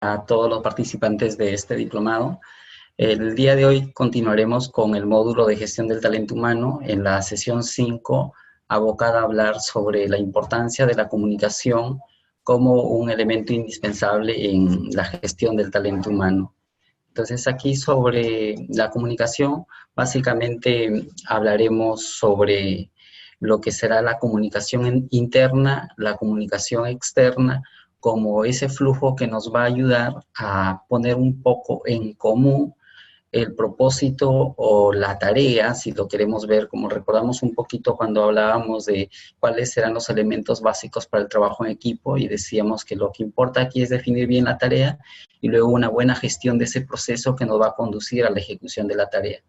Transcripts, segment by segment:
a todos los participantes de este diplomado. El día de hoy continuaremos con el módulo de gestión del talento humano en la sesión 5, abocada a hablar sobre la importancia de la comunicación como un elemento indispensable en la gestión del talento humano. Entonces, aquí sobre la comunicación, básicamente hablaremos sobre lo que será la comunicación interna, la comunicación externa, como ese flujo que nos va a ayudar a poner un poco en común el propósito o la tarea, si lo queremos ver, como recordamos un poquito cuando hablábamos de cuáles serán los elementos básicos para el trabajo en equipo y decíamos que lo que importa aquí es definir bien la tarea y luego una buena gestión de ese proceso que nos va a conducir a la ejecución de la tarea.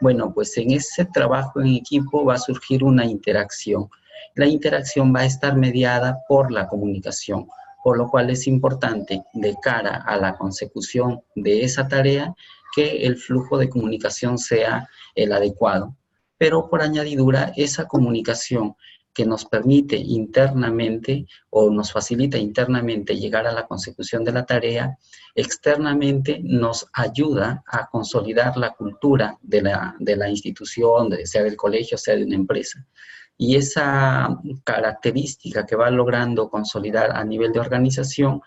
Bueno, pues en ese trabajo en equipo va a surgir una interacción. La interacción va a estar mediada por la comunicación, por lo cual es importante de cara a la consecución de esa tarea que el flujo de comunicación sea el adecuado. Pero por añadidura, esa comunicación que nos permite internamente o nos facilita internamente llegar a la consecución de la tarea, externamente nos ayuda a consolidar la cultura de la institución, sea del colegio, sea de una empresa. Y esa característica que va logrando consolidar a nivel de organización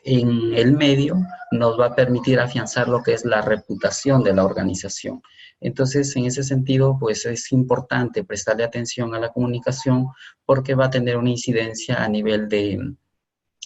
en el medio nos va a permitir afianzar lo que es la reputación de la organización. Entonces, en ese sentido, pues es importante prestarle atención a la comunicación porque va a tener una incidencia a nivel de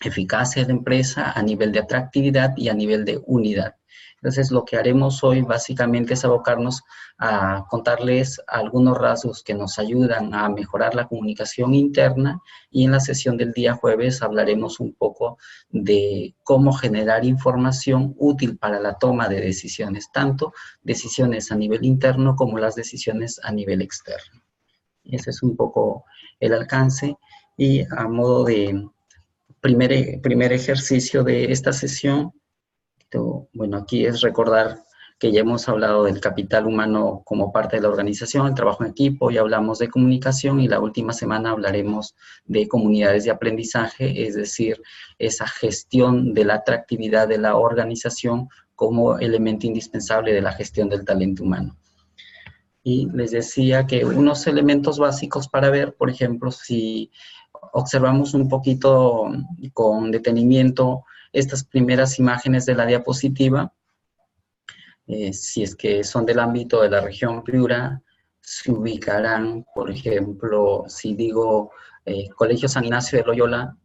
eficacia de la empresa, a nivel de atractividad y a nivel de unidad. Entonces, lo que haremos hoy básicamente es abocarnos a contarles algunos rasgos que nos ayudan a mejorar la comunicación interna y en la sesión del día jueves hablaremos un poco de cómo generar información útil para la toma de decisiones, tanto decisiones a nivel interno como las decisiones a nivel externo. Ese es un poco el alcance y a modo de primer ejercicio de esta sesión. Bueno, aquí es recordar que ya hemos hablado del capital humano como parte de la organización, el trabajo en equipo, ya hablamos de comunicación y la última semana hablaremos de comunidades de aprendizaje, es decir, esa gestión de la atractividad de la organización como elemento indispensable de la gestión del talento humano. Y les decía que unos elementos básicos para ver, por ejemplo, si observamos un poquito con detenimiento estas primeras imágenes de la diapositiva, si es que son del ámbito de la región Piura, se ubicarán, por ejemplo, si digo Colegio San Ignacio de Loyola,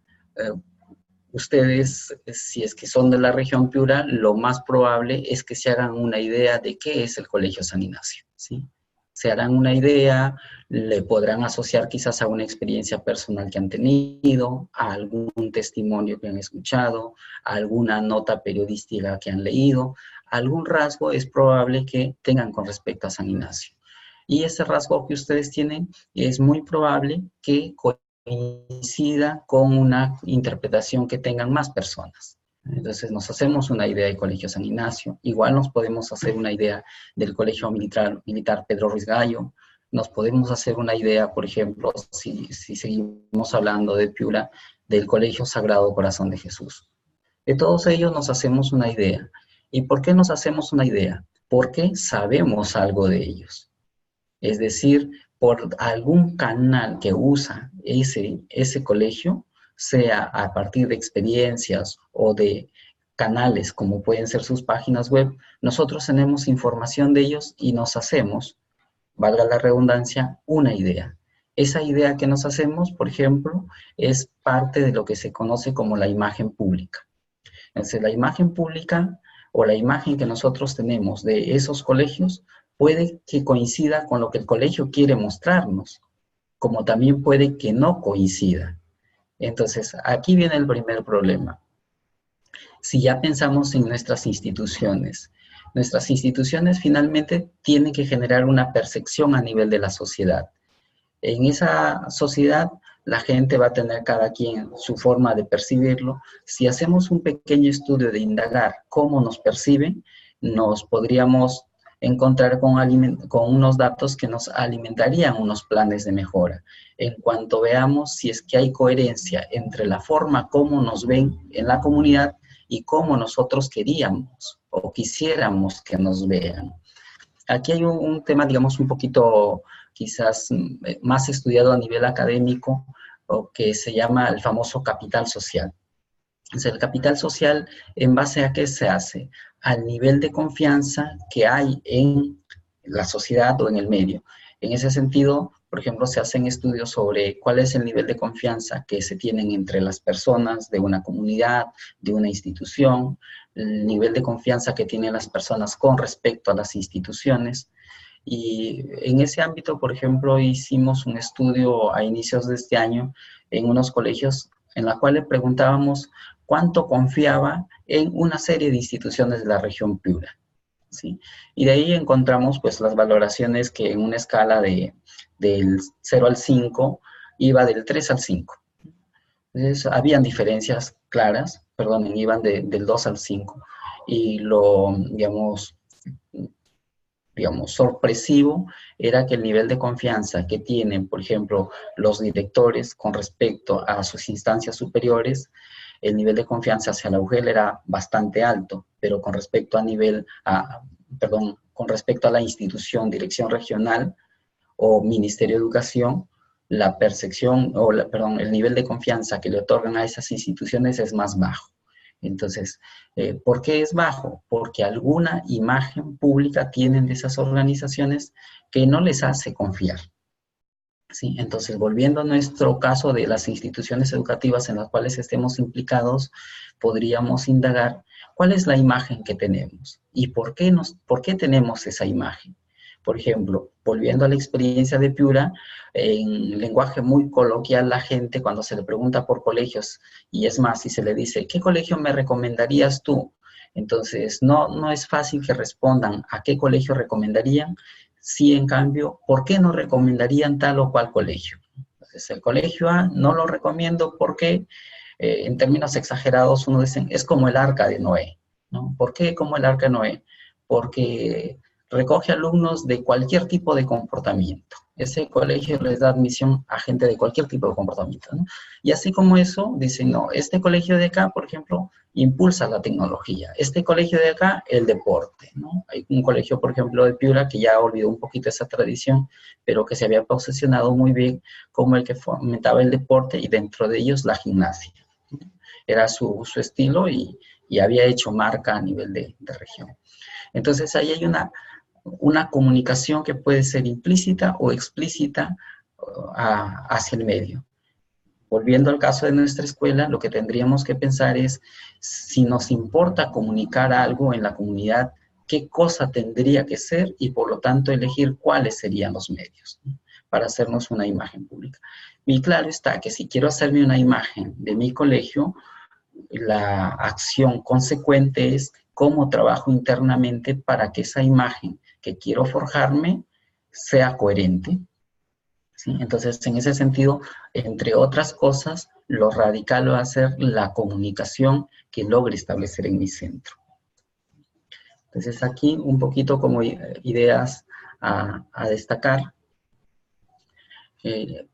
ustedes, si es que son de la región Piura, lo más probable es que se hagan una idea de qué es el Colegio San Ignacio, ¿sí? Se harán una idea, le podrán asociar quizás a una experiencia personal que han tenido, a algún testimonio que han escuchado, a alguna nota periodística que han leído, algún rasgo es probable que tengan con respecto a San Ignacio. Y ese rasgo que ustedes tienen es muy probable que coincida con una interpretación que tengan más personas. Entonces nos hacemos una idea del Colegio San Ignacio, igual nos podemos hacer una idea del Colegio Militar Pedro Ruiz Gallo, nos podemos hacer una idea, por ejemplo, si seguimos hablando de Piura, del Colegio Sagrado Corazón de Jesús. De todos ellos nos hacemos una idea. ¿Y por qué nos hacemos una idea? Porque sabemos algo de ellos. Es decir, por algún canal que usa ese colegio, sea a partir de experiencias o de canales como pueden ser sus páginas web, nosotros tenemos información de ellos y nos hacemos, valga la redundancia, una idea. Esa idea que nos hacemos, por ejemplo, es parte de lo que se conoce como la imagen pública. Entonces, la imagen pública o la imagen que nosotros tenemos de esos colegios puede que coincida con lo que el colegio quiere mostrarnos, como también puede que no coincida. Entonces, aquí viene el primer problema. Si ya pensamos en nuestras instituciones finalmente tienen que generar una percepción a nivel de la sociedad. En esa sociedad, la gente va a tener cada quien su forma de percibirlo. Si hacemos un pequeño estudio de indagar cómo nos perciben, nos podríamos encontrar con unos datos que nos alimentarían unos planes de mejora. En cuanto veamos si es que hay coherencia entre la forma como nos ven en la comunidad y cómo nosotros queríamos o quisiéramos que nos vean. Aquí hay un tema, digamos, un poquito quizás más estudiado a nivel académico, o que se llama el famoso capital social. O sea, el capital social, ¿en base a qué se hace? Al nivel de confianza que hay en la sociedad o en el medio. En ese sentido, por ejemplo, se hacen estudios sobre cuál es el nivel de confianza que se tienen entre las personas de una comunidad, de una institución, el nivel de confianza que tienen las personas con respecto a las instituciones. Y en ese ámbito, por ejemplo, hicimos un estudio a inicios de este año en unos colegios en la cual le preguntábamos cuánto confiaba en una serie de instituciones de la región Piura, ¿sí? Y de ahí encontramos pues las valoraciones que en una escala del 0 al 5 iba del 3 al 5. Entonces, habían diferencias claras, perdón, iban del 2 al 5. Y lo, digamos, sorpresivo era que el nivel de confianza que tienen, por ejemplo, los directores con respecto a sus instancias superiores, el nivel de confianza hacia la UGEL era bastante alto, pero con respecto con respecto a la institución, dirección regional o Ministerio de Educación, la percepción, el nivel de confianza que le otorgan a esas instituciones es más bajo. Entonces, ¿por qué es bajo? Porque alguna imagen pública tienen de esas organizaciones que no les hace confiar. ¿Sí? Entonces, volviendo a nuestro caso de las instituciones educativas en las cuales estemos implicados, podríamos indagar cuál es la imagen que tenemos y por qué tenemos esa imagen. Por ejemplo, volviendo a la experiencia de Piura, en lenguaje muy coloquial, la gente cuando se le pregunta por colegios, y es más, si se le dice, ¿qué colegio me recomendarías tú? Entonces, no es fácil que respondan a qué colegio recomendarían, sí, en cambio, ¿por qué no recomendarían tal o cual colegio? Entonces, el colegio A no lo recomiendo porque, en términos exagerados, uno dice, es como el arca de Noé, ¿no? ¿Por qué como el arca de Noé? Porque recoge alumnos de cualquier tipo de comportamiento. Ese colegio les da admisión a gente de cualquier tipo de comportamiento, ¿no? Y así como eso, dicen, no, este colegio de acá, por ejemplo, impulsa la tecnología. Este colegio de acá, el deporte, ¿no? Hay un colegio, por ejemplo, de Piura que ya olvidó un poquito esa tradición, pero que se había posicionado muy bien como el que fomentaba el deporte y dentro de ellos la gimnasia. Era su estilo y había hecho marca a nivel de región. Entonces, ahí hay una comunicación que puede ser implícita o explícita hacia el medio. Volviendo al caso de nuestra escuela, lo que tendríamos que pensar es, si nos importa comunicar algo en la comunidad, qué cosa tendría que ser y por lo tanto elegir cuáles serían los medios, ¿no? Para hacernos una imagen pública. Y claro está que si quiero hacerme una imagen de mi colegio, la acción consecuente es cómo trabajo internamente para que esa imagen que quiero forjarme sea coherente. ¿Sí? Entonces, en ese sentido, entre otras cosas, lo radical va a ser la comunicación que logre establecer en mi centro. Entonces, aquí un poquito como ideas a destacar.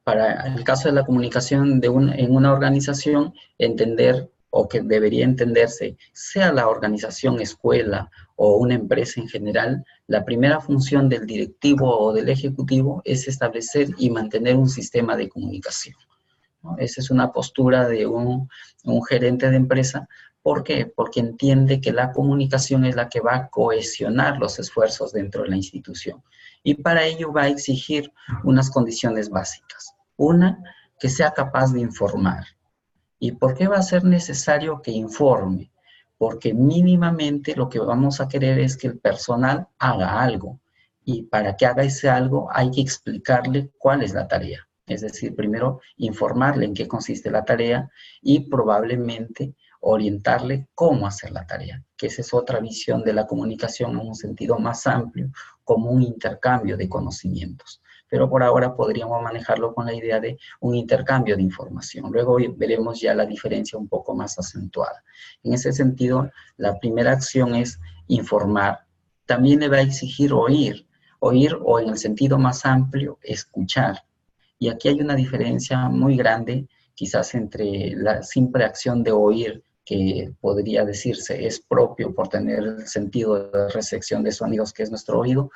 Para el caso de la comunicación en una organización, entender o que debería entenderse, sea la organización, escuela o una empresa en general, la primera función del directivo o del ejecutivo es establecer y mantener un sistema de comunicación, ¿no? Esa es una postura de un gerente de empresa. ¿Por qué? Porque entiende que la comunicación es la que va a cohesionar los esfuerzos dentro de la institución. Y para ello va a exigir unas condiciones básicas. Una, que sea capaz de informar. ¿Y por qué va a ser necesario que informe? Porque mínimamente lo que vamos a querer es que el personal haga algo. Y para que haga ese algo hay que explicarle cuál es la tarea. Es decir, primero informarle en qué consiste la tarea y probablemente orientarle cómo hacer la tarea, que esa es otra visión de la comunicación en un sentido más amplio, como un intercambio de conocimientos. Pero por ahora podríamos manejarlo con la idea de un intercambio de información. Luego veremos ya la diferencia un poco más acentuada. En ese sentido, la primera acción es informar. También le va a exigir oír o en el sentido más amplio, escuchar. Y aquí hay una diferencia muy grande, quizás entre la simple acción de oír que podría decirse es propio por tener el sentido de recepción de sonidos, que es nuestro oído,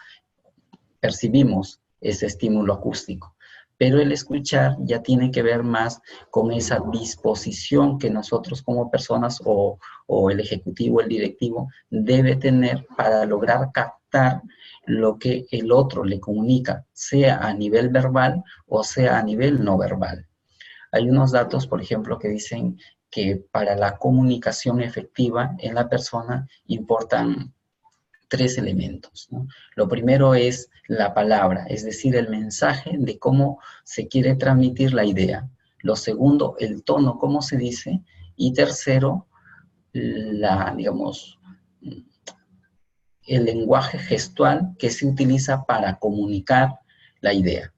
percibimos ese estímulo acústico. Pero el escuchar ya tiene que ver más con esa disposición que nosotros como personas o el ejecutivo, el directivo, debe tener para lograr captar lo que el otro le comunica, sea a nivel verbal o sea a nivel no verbal. Hay unos datos, por ejemplo, que dicen que para la comunicación efectiva en la persona importan 3 elementos, ¿no? Lo primero es la palabra, es decir, el mensaje de cómo se quiere transmitir la idea. Lo segundo, el tono, cómo se dice. Y tercero, digamos, el lenguaje gestual que se utiliza para comunicar la idea.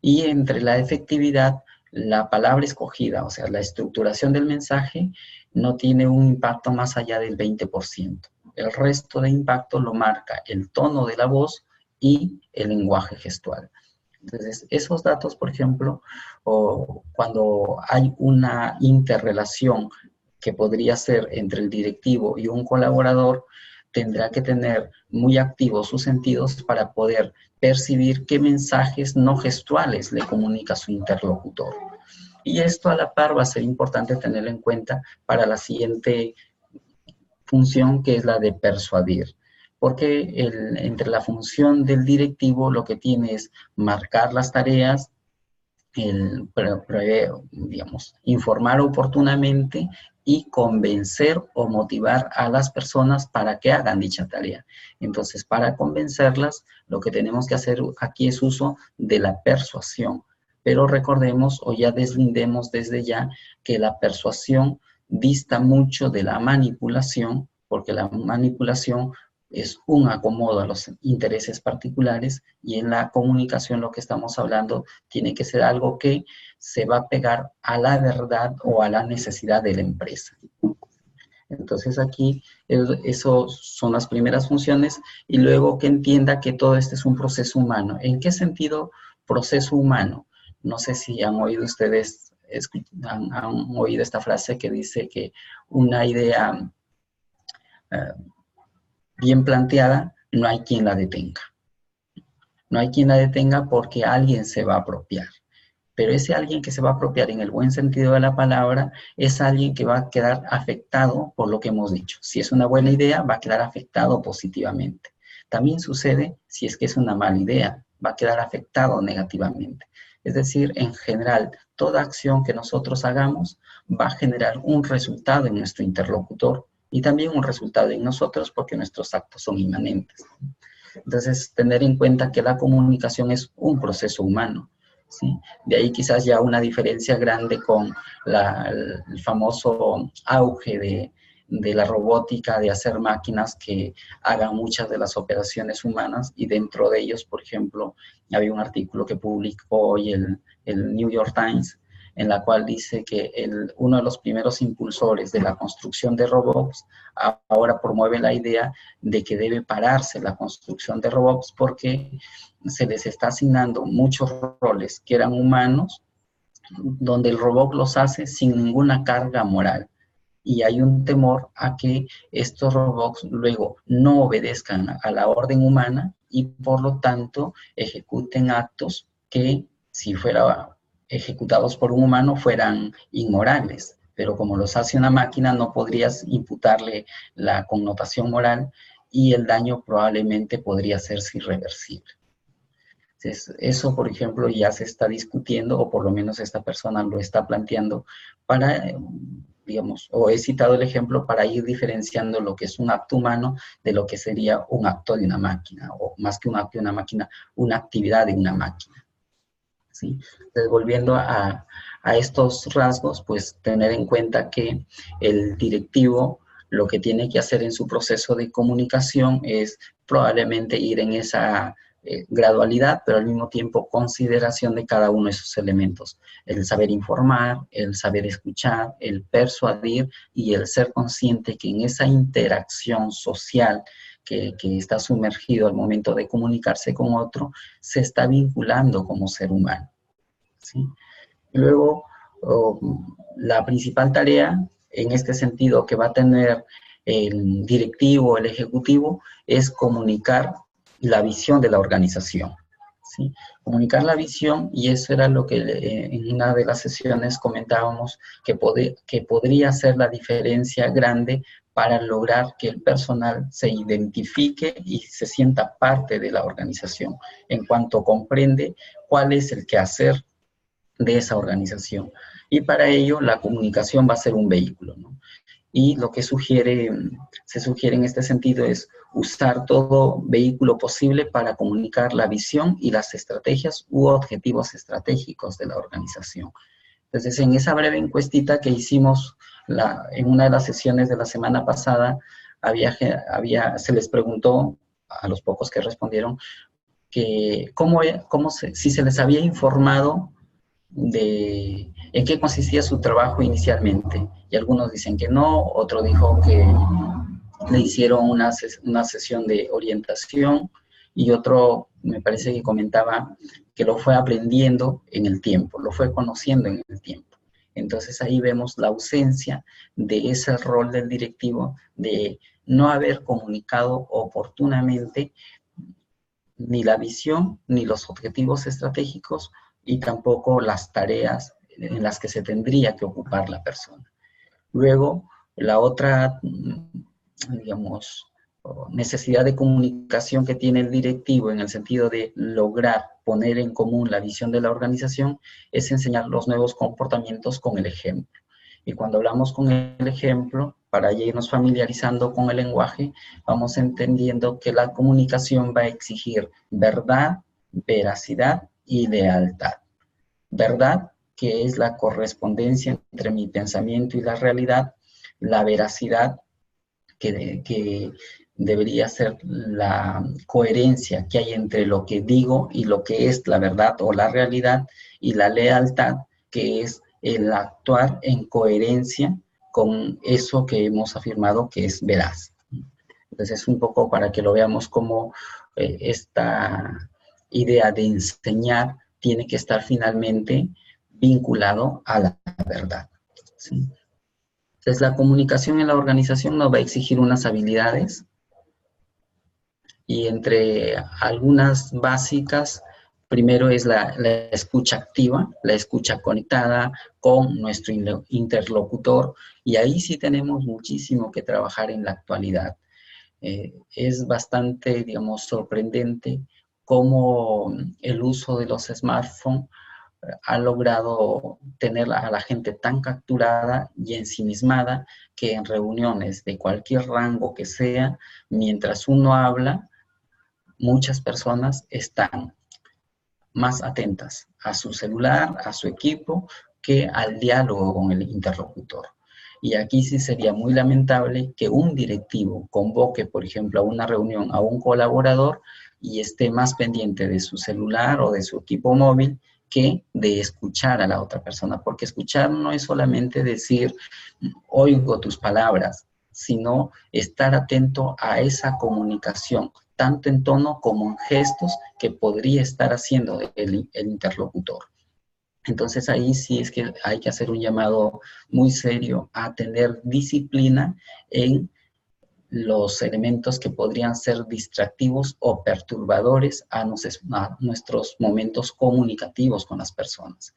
Y entre la efectividad, la palabra escogida, o sea, la estructuración del mensaje, no tiene un impacto más allá del 20%. El resto de impacto lo marca el tono de la voz y el lenguaje gestual. Entonces, esos datos, por ejemplo, o cuando hay una interrelación que podría ser entre el directivo y un colaborador, tendrá que tener muy activos sus sentidos para poder percibir qué mensajes no gestuales le comunica su interlocutor. Y esto a la par va a ser importante tenerlo en cuenta para la siguiente función, que es la de persuadir. Porque entre la función del directivo lo que tiene es marcar las tareas, digamos, informar oportunamente y convencer o motivar a las personas para que hagan dicha tarea. Entonces, para convencerlas, lo que tenemos que hacer aquí es uso de la persuasión. Pero recordemos o ya deslindemos desde ya que la persuasión dista mucho de la manipulación, porque la manipulación es un acomodo a los intereses particulares, y en la comunicación lo que estamos hablando tiene que ser algo que se va a pegar a la verdad o a la necesidad de la empresa. Entonces aquí eso son las primeras funciones, y luego que entienda que todo este es un proceso humano. ¿En qué sentido proceso humano? No sé si han oído ustedes, han oído esta frase que dice que una idea bien planteada, no hay quien la detenga. No hay quien la detenga porque alguien se va a apropiar. Pero ese alguien que se va a apropiar en el buen sentido de la palabra es alguien que va a quedar afectado por lo que hemos dicho. Si es una buena idea, va a quedar afectado positivamente. También sucede si es que es una mala idea, va a quedar afectado negativamente. Es decir, en general, toda acción que nosotros hagamos va a generar un resultado en nuestro interlocutor y también un resultado en nosotros, porque nuestros actos son inmanentes. Entonces, tener en cuenta que la comunicación es un proceso humano, ¿sí? De ahí quizás ya una diferencia grande con el famoso auge de la robótica, de hacer máquinas que hagan muchas de las operaciones humanas, y dentro de ellos, por ejemplo, había un artículo que publicó hoy el New York Times, en la cual dice que uno de los primeros impulsores de la construcción de robots ahora promueve la idea de que debe pararse la construcción de robots porque se les está asignando muchos roles que eran humanos, donde el robot los hace sin ninguna carga moral. Y hay un temor a que estos robots luego no obedezcan a la orden humana y por lo tanto ejecuten actos que, si fuera ejecutados por un humano, fueran inmorales. Pero como los hace una máquina, no podrías imputarle la connotación moral y el daño probablemente podría hacerse irreversible. Entonces, eso, por ejemplo, ya se está discutiendo, o por lo menos esta persona lo está planteando para, digamos, o he citado el ejemplo para ir diferenciando lo que es un acto humano de lo que sería un acto de una máquina, o más que un acto de una máquina, una actividad de una máquina, ¿sí? Entonces, volviendo a estos rasgos, pues tener en cuenta que el directivo lo que tiene que hacer en su proceso de comunicación es probablemente ir en esa gradualidad, pero al mismo tiempo consideración de cada uno de esos elementos. El saber informar, el saber escuchar, el persuadir y el ser consciente que en esa interacción social que está sumergido al momento de comunicarse con otro, se está vinculando como ser humano, ¿sí? Y luego, la principal tarea en este sentido que va a tener el directivo, el ejecutivo, es comunicar la visión de la organización, ¿sí? Comunicar la visión, y eso era lo que en una de las sesiones comentábamos, que podría ser la diferencia grande para lograr que el personal se identifique y se sienta parte de la organización, en cuanto comprende cuál es el quehacer de esa organización. Y para ello la comunicación va a ser un vehículo, ¿no? Y lo que se sugiere en este sentido es usar todo vehículo posible para comunicar la visión y las estrategias u objetivos estratégicos de la organización. Entonces, en esa breve encuestita que hicimos en una de las sesiones de la semana pasada, se les preguntó a los pocos que respondieron que si se les había informado de en qué consistía su trabajo inicialmente. Y algunos dicen que no, otro dijo que le hicieron una sesión de orientación, y otro me parece que comentaba que lo fue aprendiendo en el tiempo, lo fue conociendo en el tiempo. Entonces ahí vemos la ausencia de ese rol del directivo de no haber comunicado oportunamente ni la visión, ni los objetivos estratégicos, y tampoco las tareas en las que se tendría que ocupar la persona. Luego, la otra, digamos, necesidad de comunicación que tiene el directivo en el sentido de lograr poner en común la visión de la organización es enseñar los nuevos comportamientos con el ejemplo. Y cuando hablamos con el ejemplo, para irnos familiarizando con el lenguaje, vamos entendiendo que la comunicación va a exigir verdad, veracidad y lealtad. Verdad, que es la correspondencia entre mi pensamiento y la realidad; la veracidad, que debería ser la coherencia que hay entre lo que digo y lo que es la verdad o la realidad; y la lealtad, que es el actuar en coherencia con eso que hemos afirmado que es veraz. Entonces, un poco para que lo veamos como esta idea de enseñar tiene que estar finalmente vinculado a la verdad, ¿sí? Entonces, la comunicación en la organización nos va a exigir unas habilidades, y entre algunas básicas, primero es la escucha activa, la escucha conectada con nuestro interlocutor, y ahí sí tenemos muchísimo que trabajar en la actualidad. Es bastante, digamos, sorprendente cómo el uso de los smartphones ha logrado tener a la gente tan capturada y ensimismada que en reuniones de cualquier rango que sea, mientras uno habla, muchas personas están más atentas a su celular, a su equipo, que al diálogo con el interlocutor. Y aquí sí sería muy lamentable que un directivo convoque, por ejemplo, a una reunión a un colaborador y esté más pendiente de su celular o de su equipo móvil que de escuchar a la otra persona, porque escuchar no es solamente decir, oigo tus palabras, sino estar atento a esa comunicación, tanto en tono como en gestos que podría estar haciendo el interlocutor. Entonces ahí sí es que hay que hacer un llamado muy serio a tener disciplina en los elementos que podrían ser distractivos o perturbadores a nuestros momentos comunicativos con las personas.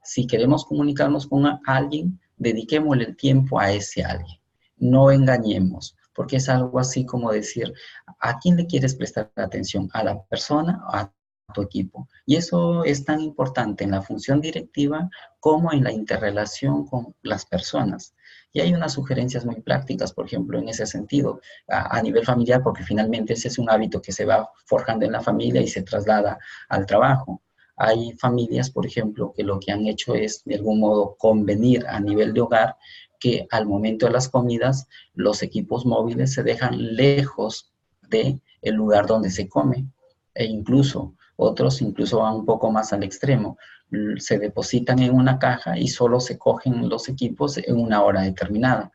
Si queremos comunicarnos con alguien, dediquémosle el tiempo a ese alguien. No engañemos, porque es algo así como decir, ¿a quién le quieres prestar atención? ¿A la persona o a tu equipo? Y eso es tan importante en la función directiva como en la interrelación con las personas. Y hay unas sugerencias muy prácticas, por ejemplo, en ese sentido, a nivel familiar, porque finalmente ese es un hábito que se va forjando en la familia y se traslada al trabajo. Hay familias, por ejemplo, que lo que han hecho es, de algún modo, convenir a nivel de hogar que al momento de las comidas, los equipos móviles se dejan lejos del lugar donde se come. E incluso, otros incluso van un poco más al extremo. Se depositan en una caja y solo se cogen los equipos en una hora determinada.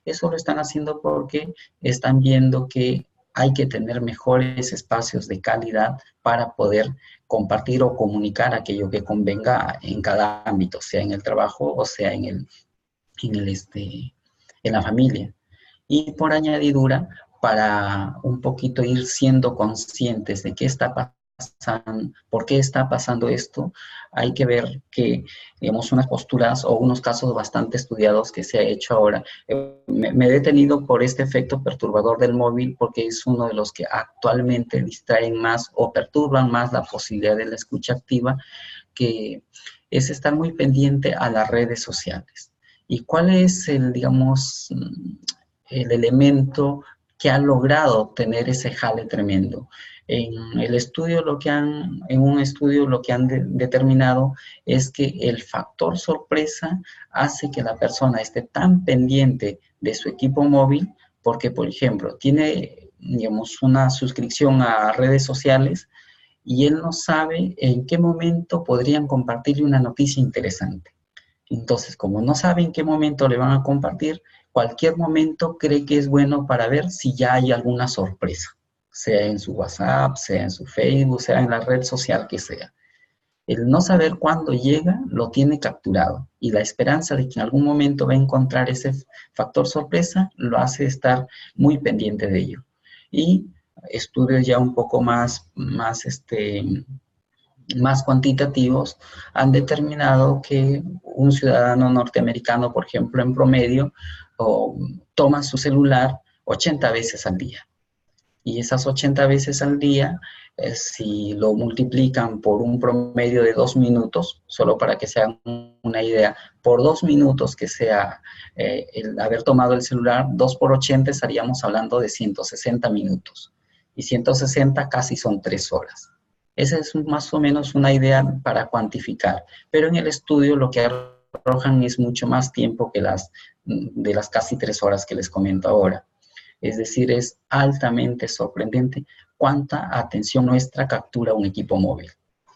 Eso lo están haciendo porque están viendo que hay que tener mejores espacios de calidad para poder compartir o comunicar aquello que convenga en cada ámbito, sea en el trabajo o sea en el en la familia. Y por añadidura, para un poquito ir siendo conscientes de qué está pasando, por qué está pasando esto, hay que ver que, digamos, unas posturas o unos casos bastante estudiados que se ha hecho ahora. Me he detenido por este efecto perturbador del móvil porque es uno de los que actualmente distraen más o perturban más la posibilidad de la escucha activa, que es estar muy pendiente a las redes sociales. ¿Y cuál es el, digamos, el elemento que ha logrado tener ese jale tremendo? En un estudio lo que han determinado es que el factor sorpresa hace que la persona esté tan pendiente de su equipo móvil porque, por ejemplo, tiene, digamos, una suscripción a redes sociales y él no sabe en qué momento podrían compartirle una noticia interesante. Entonces, como no sabe en qué momento le van a compartir, cualquier momento cree que es bueno para ver si ya hay alguna sorpresa, sea en su WhatsApp, sea en su Facebook, sea en la red social que sea. El no saber cuándo llega lo tiene capturado y la esperanza de que en algún momento va a encontrar ese factor sorpresa lo hace estar muy pendiente de ello. Y estudios ya un poco más cuantitativos han determinado que un ciudadano norteamericano, por ejemplo, en promedio, toma su celular 80 veces al día. Y esas 80 veces al día, si lo multiplican por un promedio de 2 minutos, solo para que se hagan una idea, por 2 minutos que sea el haber tomado el celular, 2 por 80 estaríamos hablando de 160 minutos. Y 160 casi son 3 horas. Esa es más o menos una idea para cuantificar. Pero en el estudio lo que arrojan es mucho más tiempo que de las casi 3 horas que les comento ahora. Es decir, es altamente sorprendente cuánta atención nuestra captura un equipo móvil,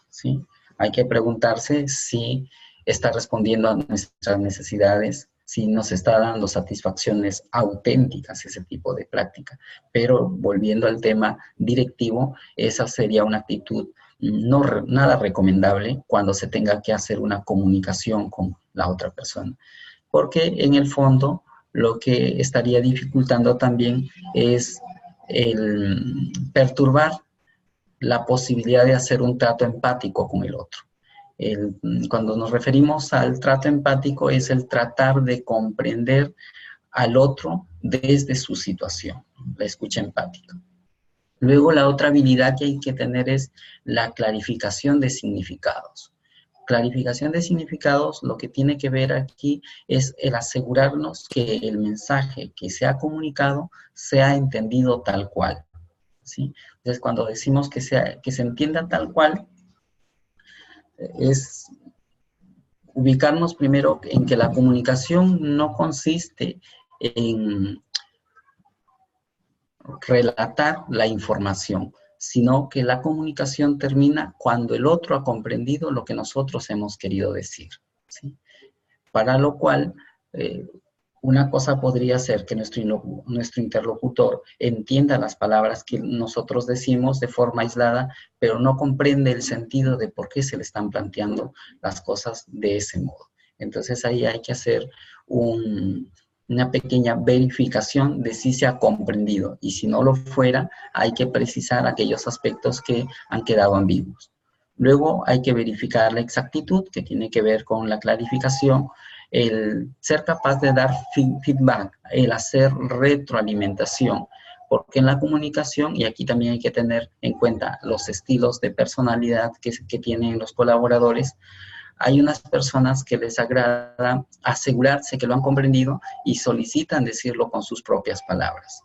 ¿sí? Hay que preguntarse si está respondiendo a nuestras necesidades, si nos está dando satisfacciones auténticas ese tipo de práctica. Pero volviendo al tema directivo, esa sería una actitud nada recomendable cuando se tenga que hacer una comunicación con la otra persona. Porque en el fondo lo que estaría dificultando también es el perturbar la posibilidad de hacer un trato empático con el otro. Cuando nos referimos al trato empático es el tratar de comprender al otro desde su situación, la escucha empática. Luego la otra habilidad que hay que tener es la clarificación de significados. Clarificación de significados, lo que tiene que ver aquí es el asegurarnos que el mensaje que se ha comunicado sea entendido tal cual, ¿sí? Entonces, cuando decimos que se entienda tal cual, es ubicarnos primero en que la comunicación no consiste en relatar la información, sino que la comunicación termina cuando el otro ha comprendido lo que nosotros hemos querido decir, ¿sí? Para lo cual, una cosa podría ser que nuestro interlocutor entienda las palabras que nosotros decimos de forma aislada, pero no comprende el sentido de por qué se le están planteando las cosas de ese modo. Entonces ahí hay que hacer una pequeña verificación de si se ha comprendido, y si no lo fuera, hay que precisar aquellos aspectos que han quedado ambiguos. Luego hay que verificar la exactitud, que tiene que ver con la clarificación, el ser capaz de dar feedback, el hacer retroalimentación, porque en la comunicación, y aquí también hay que tener en cuenta los estilos de personalidad que tienen los colaboradores, hay unas personas que les agrada asegurarse que lo han comprendido y solicitan decirlo con sus propias palabras,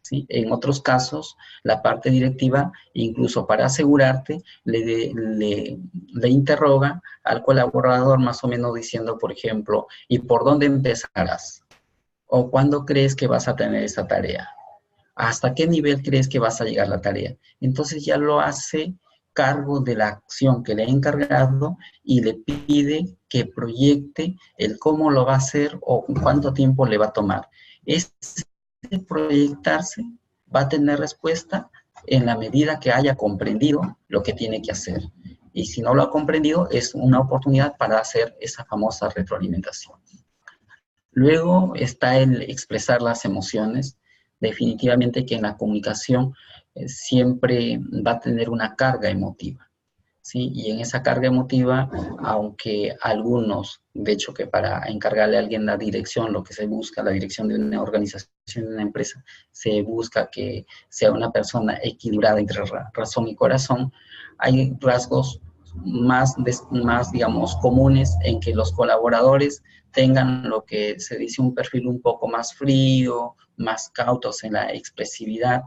¿sí? En otros casos, la parte directiva, incluso para asegurarte, le interroga al colaborador más o menos diciendo, por ejemplo, ¿y por dónde empezarás? ¿O cuándo crees que vas a tener esa tarea? ¿Hasta qué nivel crees que vas a llegar la tarea? Entonces ya lo hace cargo de la acción que le ha encargado y le pide que proyecte el cómo lo va a hacer o cuánto tiempo le va a tomar. Ese proyectarse va a tener respuesta en la medida que haya comprendido lo que tiene que hacer. Y si no lo ha comprendido, es una oportunidad para hacer esa famosa retroalimentación. Luego está el expresar las emociones. Definitivamente que en la comunicación siempre va a tener una carga emotiva, ¿sí? Y en esa carga emotiva, aunque algunos, de hecho que para encargarle a alguien la dirección, lo que se busca, la dirección de una organización, de una empresa, se busca que sea una persona equilibrada entre razón y corazón, hay rasgos más, digamos, comunes en que los colaboradores tengan lo que se dice un perfil un poco más frío, más cautos en la expresividad,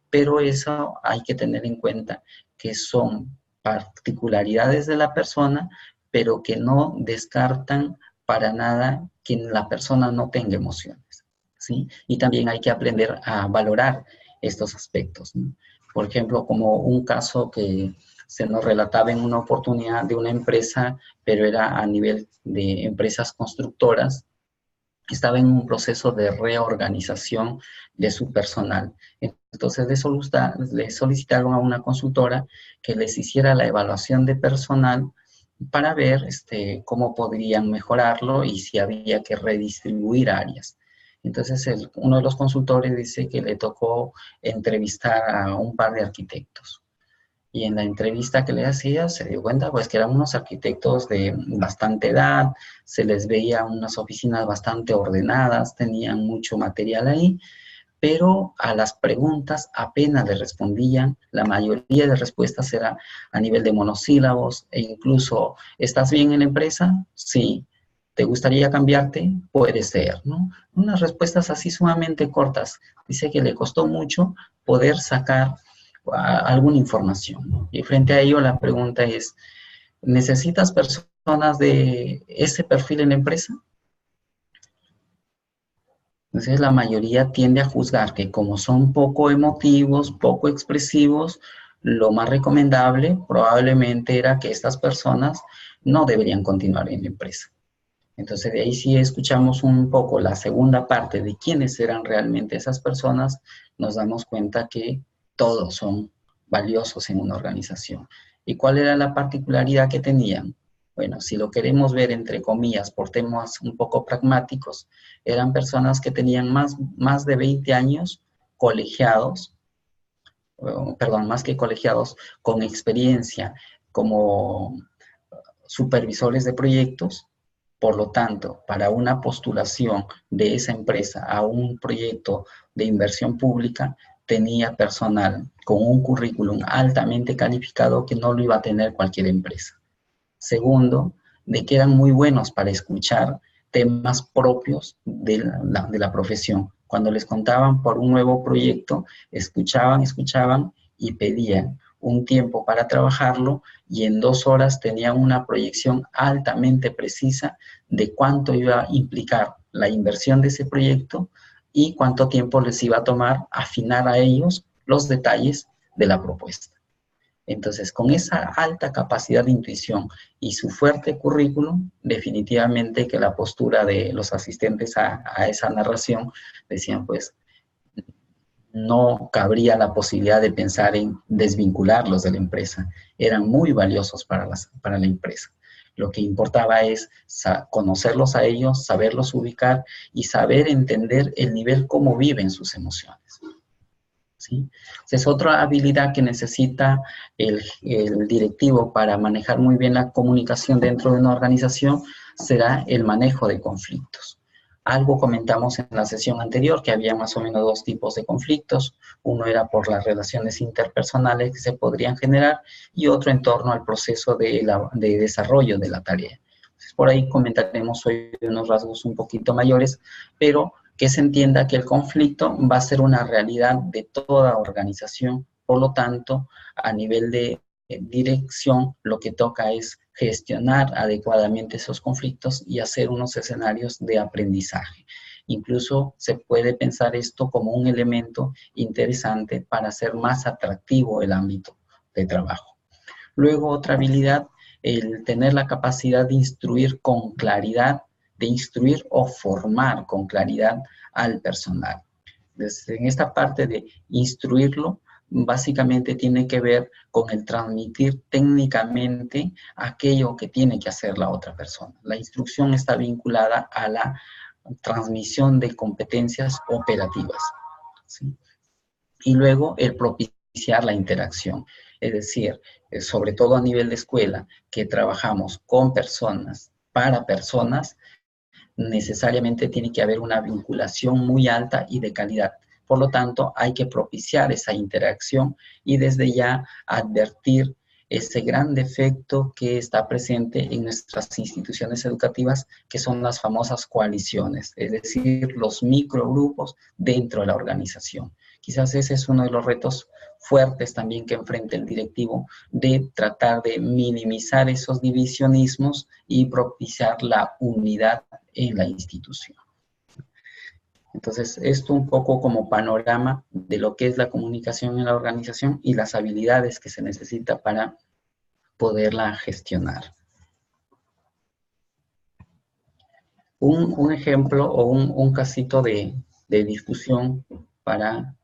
pero eso hay que tener en cuenta que son particularidades de la persona, pero que no descartan para nada que la persona no tenga emociones, ¿sí? Y también hay que aprender a valorar estos aspectos, ¿no? Por ejemplo, como un caso que se nos relataba en una oportunidad de una empresa, pero era a nivel de empresas constructoras, estaba en un proceso de reorganización de su personal. Entonces le solicitaron a una consultora que les hiciera la evaluación de personal para ver cómo podrían mejorarlo y si había que redistribuir áreas. Entonces uno de los consultores dice que le tocó entrevistar a un par de arquitectos. Y en la entrevista que le hacía se dio cuenta pues que eran unos arquitectos de bastante edad, se les veía unas oficinas bastante ordenadas, tenían mucho material ahí, pero a las preguntas apenas le respondían, la mayoría de respuestas era a nivel de monosílabos e incluso, ¿estás bien en la empresa? Sí. ¿Te gustaría cambiarte? Puede ser, ¿no? Unas respuestas así sumamente cortas. Dice que le costó mucho poder sacar alguna información. Y frente a ello la pregunta es, ¿necesitas personas de ese perfil en la empresa? Entonces la mayoría tiende a juzgar que como son poco emotivos, poco expresivos, lo más recomendable probablemente era que estas personas no deberían continuar en la empresa. Entonces de ahí sí escuchamos un poco la segunda parte de quiénes eran realmente esas personas, nos damos cuenta que todos son valiosos en una organización. ¿Y cuál era la particularidad que tenían? Bueno, si lo queremos ver entre comillas por temas un poco pragmáticos, eran personas que tenían más de 20 años colegiados, perdón, más que colegiados, con experiencia como supervisores de proyectos. Por lo tanto, para una postulación de esa empresa a un proyecto de inversión pública, tenía personal con un currículum altamente calificado que no lo iba a tener cualquier empresa. Segundo, de que eran muy buenos para escuchar temas propios de la profesión. Cuando les contaban por un nuevo proyecto, escuchaban y pedían un tiempo para trabajarlo y en 2 horas tenían una proyección altamente precisa de cuánto iba a implicar la inversión de ese proyecto y cuánto tiempo les iba a tomar afinar a ellos los detalles de la propuesta. Entonces, con esa alta capacidad de intuición y su fuerte currículum, definitivamente que la postura de los asistentes a esa narración decían, pues, no cabría la posibilidad de pensar en desvincularlos de la empresa. Eran muy valiosos para la empresa. Lo que importaba es conocerlos a ellos, saberlos ubicar y saber entender el nivel cómo viven sus emociones. ¿Sí? Es otra habilidad que necesita el directivo para manejar muy bien la comunicación dentro de una organización, será el manejo de conflictos. Algo comentamos en la sesión anterior, que había más o menos 2 tipos de conflictos. Uno era por las relaciones interpersonales que se podrían generar y otro en torno al proceso de desarrollo de la tarea. Entonces, por ahí comentaremos hoy unos rasgos un poquito mayores, pero que se entienda que el conflicto va a ser una realidad de toda organización. Por lo tanto, a nivel de dirección, lo que toca es gestionar adecuadamente esos conflictos y hacer unos escenarios de aprendizaje. Incluso se puede pensar esto como un elemento interesante para hacer más atractivo el ámbito de trabajo. Luego, otra habilidad, el tener la capacidad de instruir con claridad, de instruir o formar con claridad al personal. Entonces, en esta parte de instruirlo, básicamente tiene que ver con el transmitir técnicamente aquello que tiene que hacer la otra persona. La instrucción está vinculada a la transmisión de competencias operativas, ¿sí? Y luego el propiciar la interacción, es decir, sobre todo a nivel de escuela, que trabajamos con personas, para personas, necesariamente tiene que haber una vinculación muy alta y de calidad. Por lo tanto, hay que propiciar esa interacción y desde ya advertir ese gran defecto que está presente en nuestras instituciones educativas, que son las famosas coaliciones, es decir, los microgrupos dentro de la organización. Quizás ese es uno de los retos fuertes también que enfrenta el directivo, de tratar de minimizar esos divisionismos y propiciar la unidad en la institución. Entonces, esto un poco como panorama de lo que es la comunicación en la organización y las habilidades que se necesita para poderla gestionar. Un ejemplo o un casito de discusión para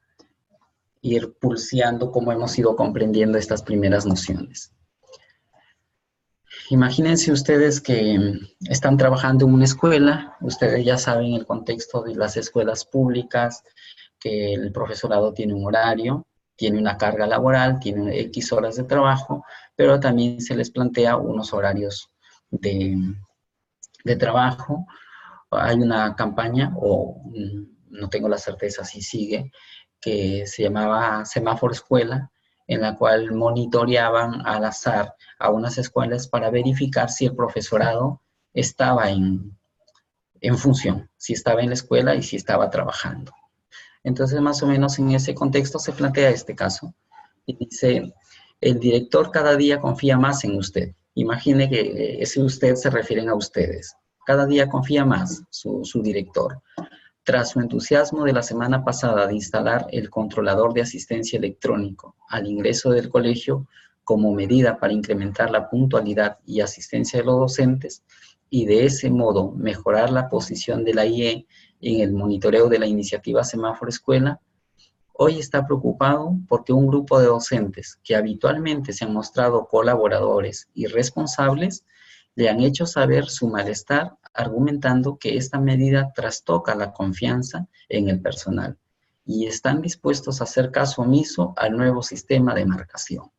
ir pulseando cómo hemos ido comprendiendo estas primeras nociones. Imagínense ustedes que están trabajando en una escuela, ustedes ya saben el contexto de las escuelas públicas, que el profesorado tiene un horario, tiene una carga laboral, tiene X horas de trabajo, pero también se les plantea unos horarios de trabajo. Hay una campaña, o no tengo la certeza si sigue, que se llamaba Semáforo Escuela, en la cual monitoreaban al azar a unas escuelas para verificar si el profesorado estaba en función, si estaba en la escuela y si estaba trabajando. Entonces, más o menos en ese contexto se plantea este caso. Y dice, el director cada día confía más en usted. Imagine que ese usted se refieren a ustedes. Cada día confía más su director. Tras su entusiasmo de la semana pasada de instalar el controlador de asistencia electrónico al ingreso del colegio como medida para incrementar la puntualidad y asistencia de los docentes y de ese modo mejorar la posición de la IE en el monitoreo de la iniciativa Semáforo Escuela, hoy está preocupado porque un grupo de docentes que habitualmente se han mostrado colaboradores y responsables le han hecho saber su malestar argumentando que esta medida trastoca la confianza en el personal y están dispuestos a hacer caso omiso al nuevo sistema de marcación.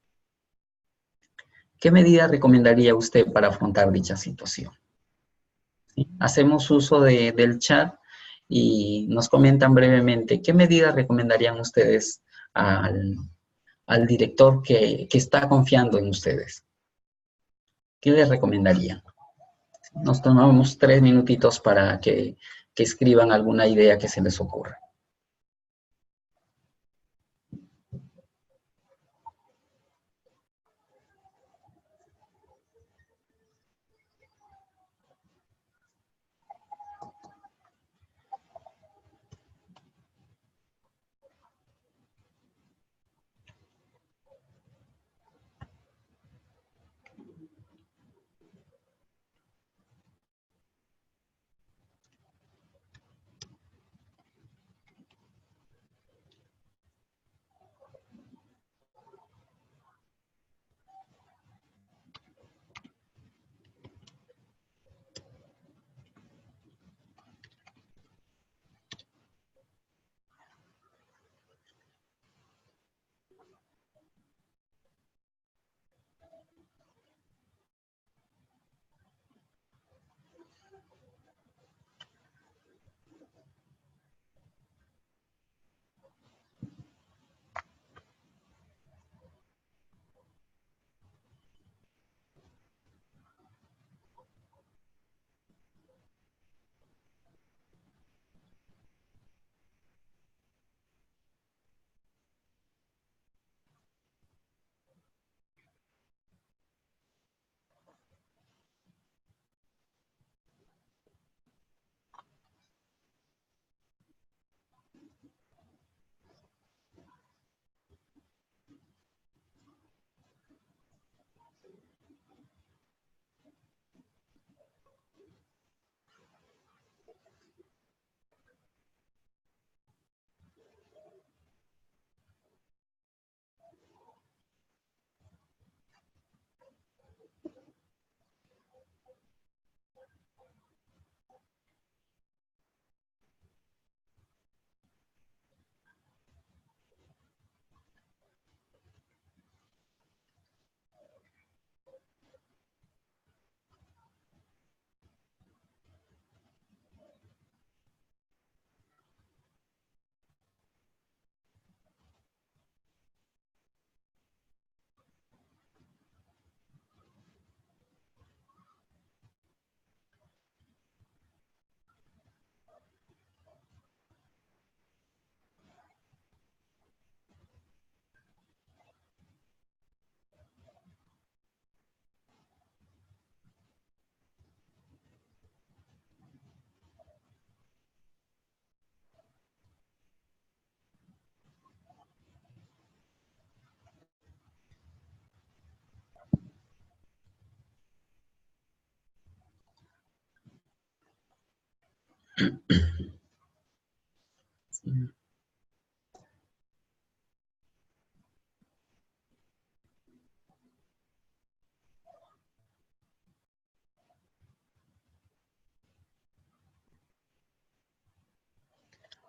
¿Qué medida recomendaría usted para afrontar dicha situación? ¿Sí? Hacemos uso del chat y nos comentan brevemente qué medidas recomendarían ustedes al director que está confiando en ustedes. ¿Qué les recomendarían? Nos tomamos 3 minutitos para que escriban alguna idea que se les ocurra.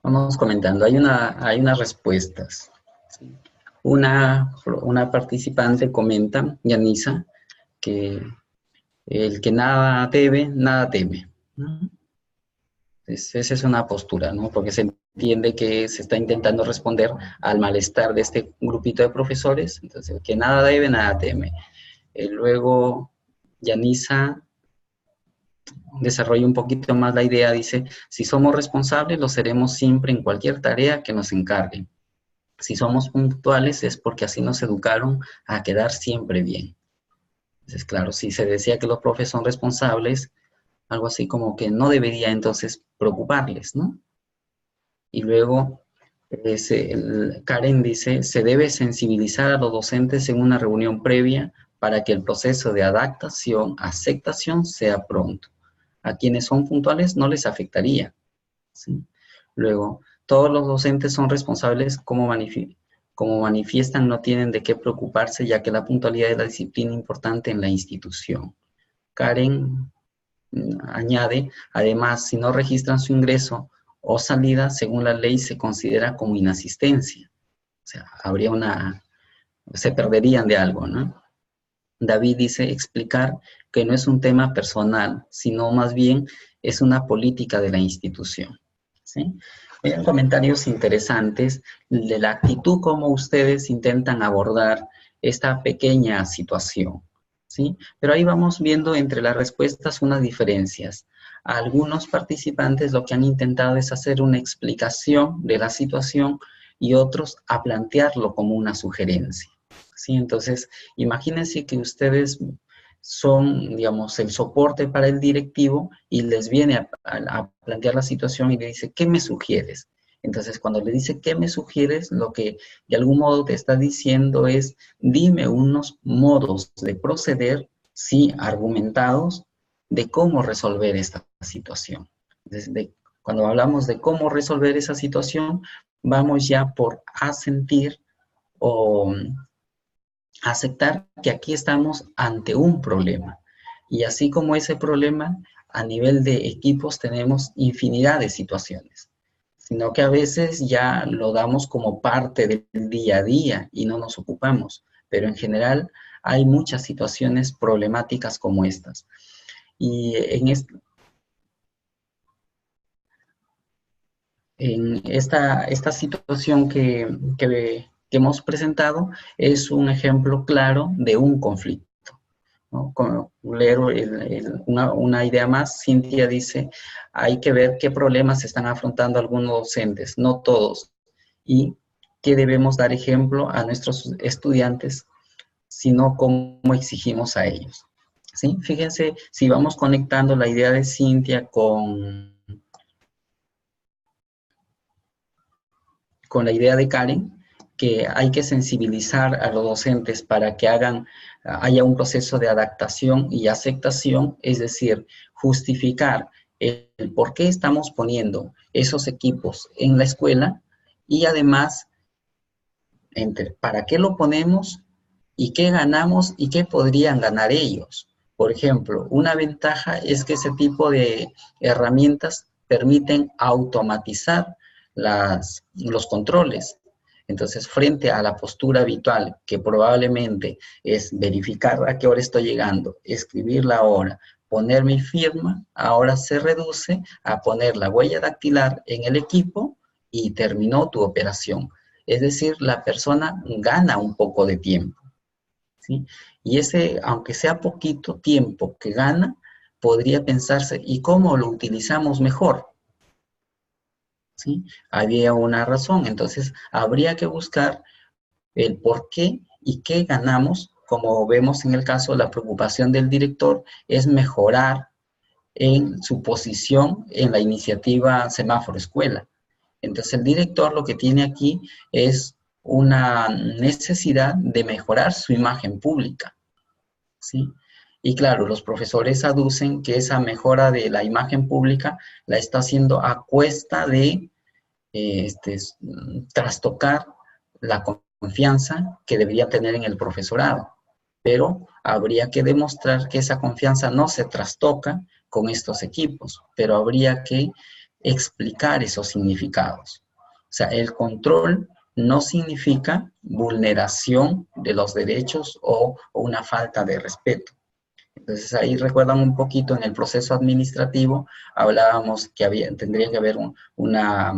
Vamos comentando, hay unas respuestas. ¿Sí? Una participante comenta, Yanisa, que el que nada debe, nada teme, ¿no? Esa es una postura, ¿no? Porque se entiende que se está intentando responder al malestar de este grupito de profesores, entonces, el que nada debe, nada teme. Luego, Yanisa desarrolla un poquito más la idea, dice, si somos responsables, lo seremos siempre en cualquier tarea que nos encarguen. Si somos puntuales es porque así nos educaron a quedar siempre bien. Entonces, claro, si se decía que los profes son responsables, algo así como que no debería entonces preocuparles, ¿no? Y luego Karen dice, se debe sensibilizar a los docentes en una reunión previa para que el proceso de adaptación, aceptación sea pronto. A quienes son puntuales no les afectaría, ¿sí? Luego, todos los docentes son responsables como manifiestan, no tienen de qué preocuparse, ya que la puntualidad es la disciplina importante en la institución. Karen añade, además, si no registran su ingreso o salida, según la ley se considera como inasistencia. O sea, se perderían de algo, ¿no? David dice explicar que no es un tema personal, sino más bien es una política de la institución, ¿sí? Hay comentarios interesantes de la actitud como ustedes intentan abordar esta pequeña situación, ¿sí? Pero ahí vamos viendo entre las respuestas unas diferencias. A algunos participantes lo que han intentado es hacer una explicación de la situación y otros a plantearlo como una sugerencia, ¿sí? Entonces, imagínense que ustedes son, digamos, el soporte para el directivo y les viene a plantear la situación y le dice, ¿qué me sugieres? Entonces, cuando le dice, ¿qué me sugieres? Lo que de algún modo te está diciendo es, dime unos modos de proceder, sí, argumentados, de cómo resolver esta situación. Cuando hablamos de cómo resolver esa situación, vamos ya por asentir o aceptar que aquí estamos ante un problema. Y así como ese problema, a nivel de equipos tenemos infinidad de situaciones, sino que a veces ya lo damos como parte del día a día y no nos ocupamos, pero en general hay muchas situaciones problemáticas como estas. Y en esta situación que hemos presentado es un ejemplo claro de un conflicto, ¿no? Como leer una idea más, Cintia dice, hay que ver qué problemas están afrontando algunos docentes, no todos, y que debemos dar ejemplo a nuestros estudiantes, sino cómo exigimos a ellos, ¿sí? Fíjense, si vamos conectando la idea de Cintia con la idea de Karen, que hay que sensibilizar a los docentes para que haya un proceso de adaptación y aceptación, es decir, justificar el por qué estamos poniendo esos equipos en la escuela y además para qué lo ponemos y qué ganamos y qué podrían ganar ellos. Por ejemplo, una ventaja es que ese tipo de herramientas permiten automatizar los controles. Entonces, frente a la postura habitual, que probablemente es verificar a qué hora estoy llegando, escribir la hora, poner mi firma, ahora se reduce a poner la huella dactilar en el equipo y terminó tu operación. Es decir, la persona gana un poco de tiempo, ¿sí? Y ese, aunque sea poquito tiempo que gana, podría pensarse, ¿y cómo lo utilizamos mejor? ¿Sí? Había una razón, entonces habría que buscar el por qué y qué ganamos. Como vemos en el caso, la preocupación del director es mejorar en su posición en la iniciativa Semáforo Escuela. Entonces el director lo que tiene aquí es una necesidad de mejorar su imagen pública, ¿sí? Y claro, los profesores aducen que esa mejora de la imagen pública la está haciendo a cuesta de trastocar la confianza que debería tener en el profesorado. Pero habría que demostrar que esa confianza no se trastoca con estos equipos, pero habría que explicar esos significados. O sea, el control no significa vulneración de los derechos o una falta de respeto. Entonces ahí recuerdan un poquito en el proceso administrativo, hablábamos que tendría que haber una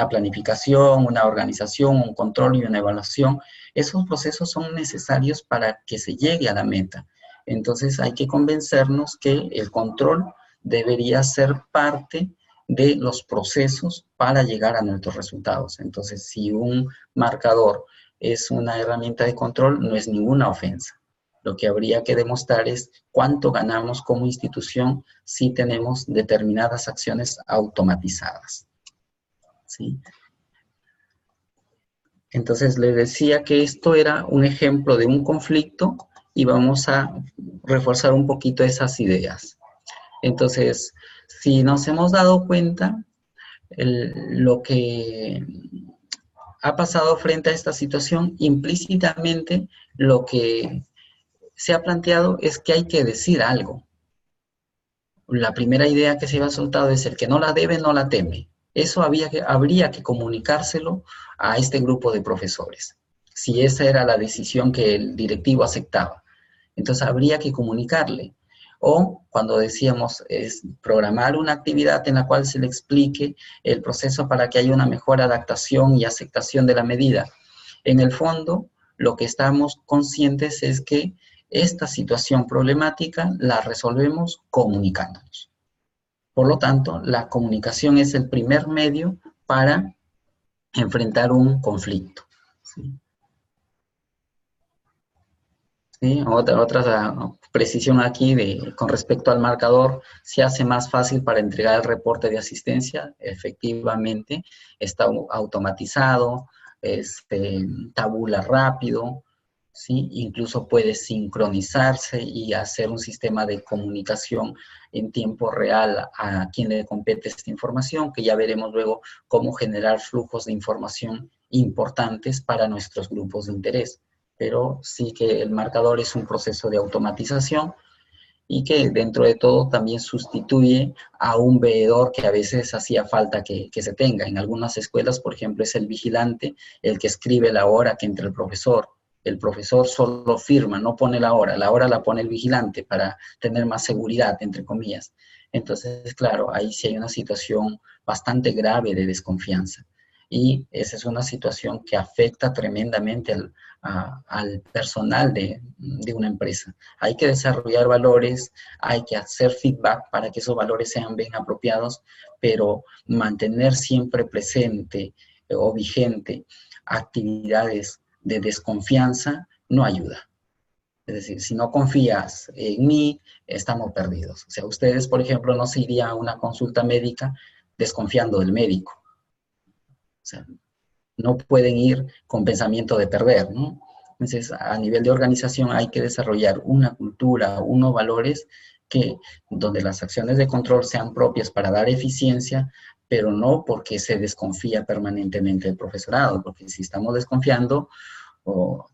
planificación, una organización, un control y una evaluación. Esos procesos son necesarios para que se llegue a la meta. Entonces hay que convencernos que el control debería ser parte de los procesos para llegar a nuestros resultados. Entonces, si un marcador es una herramienta de control, no es ninguna ofensa. Lo que habría que demostrar es cuánto ganamos como institución si tenemos determinadas acciones automatizadas. ¿Sí? Entonces, les decía que esto era un ejemplo de un conflicto y vamos a reforzar un poquito esas ideas. Entonces, si nos hemos dado cuenta, lo que ha pasado frente a esta situación, implícitamente lo que se ha planteado es que hay que decir algo. La primera idea que se había soltado es el que no la debe, no la teme. Eso habría que comunicárselo a este grupo de profesores, si esa era la decisión que el directivo aceptaba. Entonces habría que comunicarle. O cuando decíamos es programar una actividad en la cual se le explique el proceso para que haya una mejor adaptación y aceptación de la medida. En el fondo, lo que estamos conscientes es que esta situación problemática la resolvemos comunicándonos. Por lo tanto, la comunicación es el primer medio para enfrentar un conflicto. ¿Sí? ¿Sí? Otra precisión aquí con respecto al marcador, se hace más fácil para entregar el reporte de asistencia. Efectivamente, está automatizado, tabula rápido, ¿sí? Incluso puede sincronizarse y hacer un sistema de comunicación en tiempo real a quien le compete esta información, que ya veremos luego cómo generar flujos de información importantes para nuestros grupos de interés. Pero sí que el marcador es un proceso de automatización y que dentro de todo también sustituye a un veedor que a veces hacía falta que se tenga. En algunas escuelas, por ejemplo, es el vigilante el que escribe la hora que entra el profesor. El profesor solo firma, no pone la hora la pone el vigilante para tener más seguridad, entre comillas. Entonces, claro, ahí sí hay una situación bastante grave de desconfianza. Y esa es una situación que afecta tremendamente al personal de una empresa. Hay que desarrollar valores, hay que hacer feedback para que esos valores sean bien apropiados, pero mantener siempre presente o vigente actividades de desconfianza no ayuda. Es decir, si no confías en mí, estamos perdidos. O sea, ustedes, por ejemplo, no se irían a una consulta médica desconfiando del médico. O sea, no pueden ir con pensamiento de perder, ¿no? Entonces, a nivel de organización hay que desarrollar una cultura, unos valores donde las acciones de control sean propias para dar eficiencia, pero no porque se desconfía permanentemente del profesorado, porque si estamos desconfiando,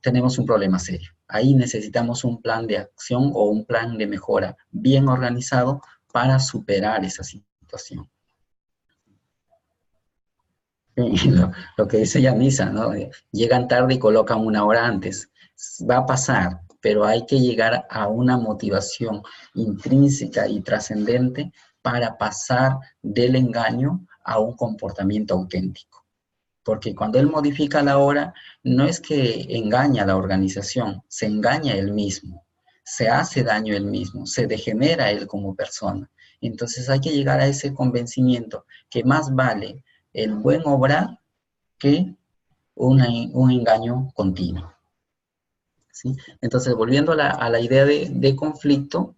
tenemos un problema serio. Ahí necesitamos un plan de acción o un plan de mejora bien organizado para superar esa situación. Lo que dice Yanisa, ¿no? Llegan tarde y colocan una hora antes. Va a pasar, pero hay que llegar a una motivación intrínseca y trascendente para pasar del engaño a un comportamiento auténtico. Porque cuando él modifica la hora, no es que engaña a la organización, se engaña él mismo, se hace daño él mismo, se degenera él como persona. Entonces hay que llegar a ese convencimiento que más vale el buen obrar que un engaño continuo. ¿Sí? Entonces, volviendo a la idea de conflicto,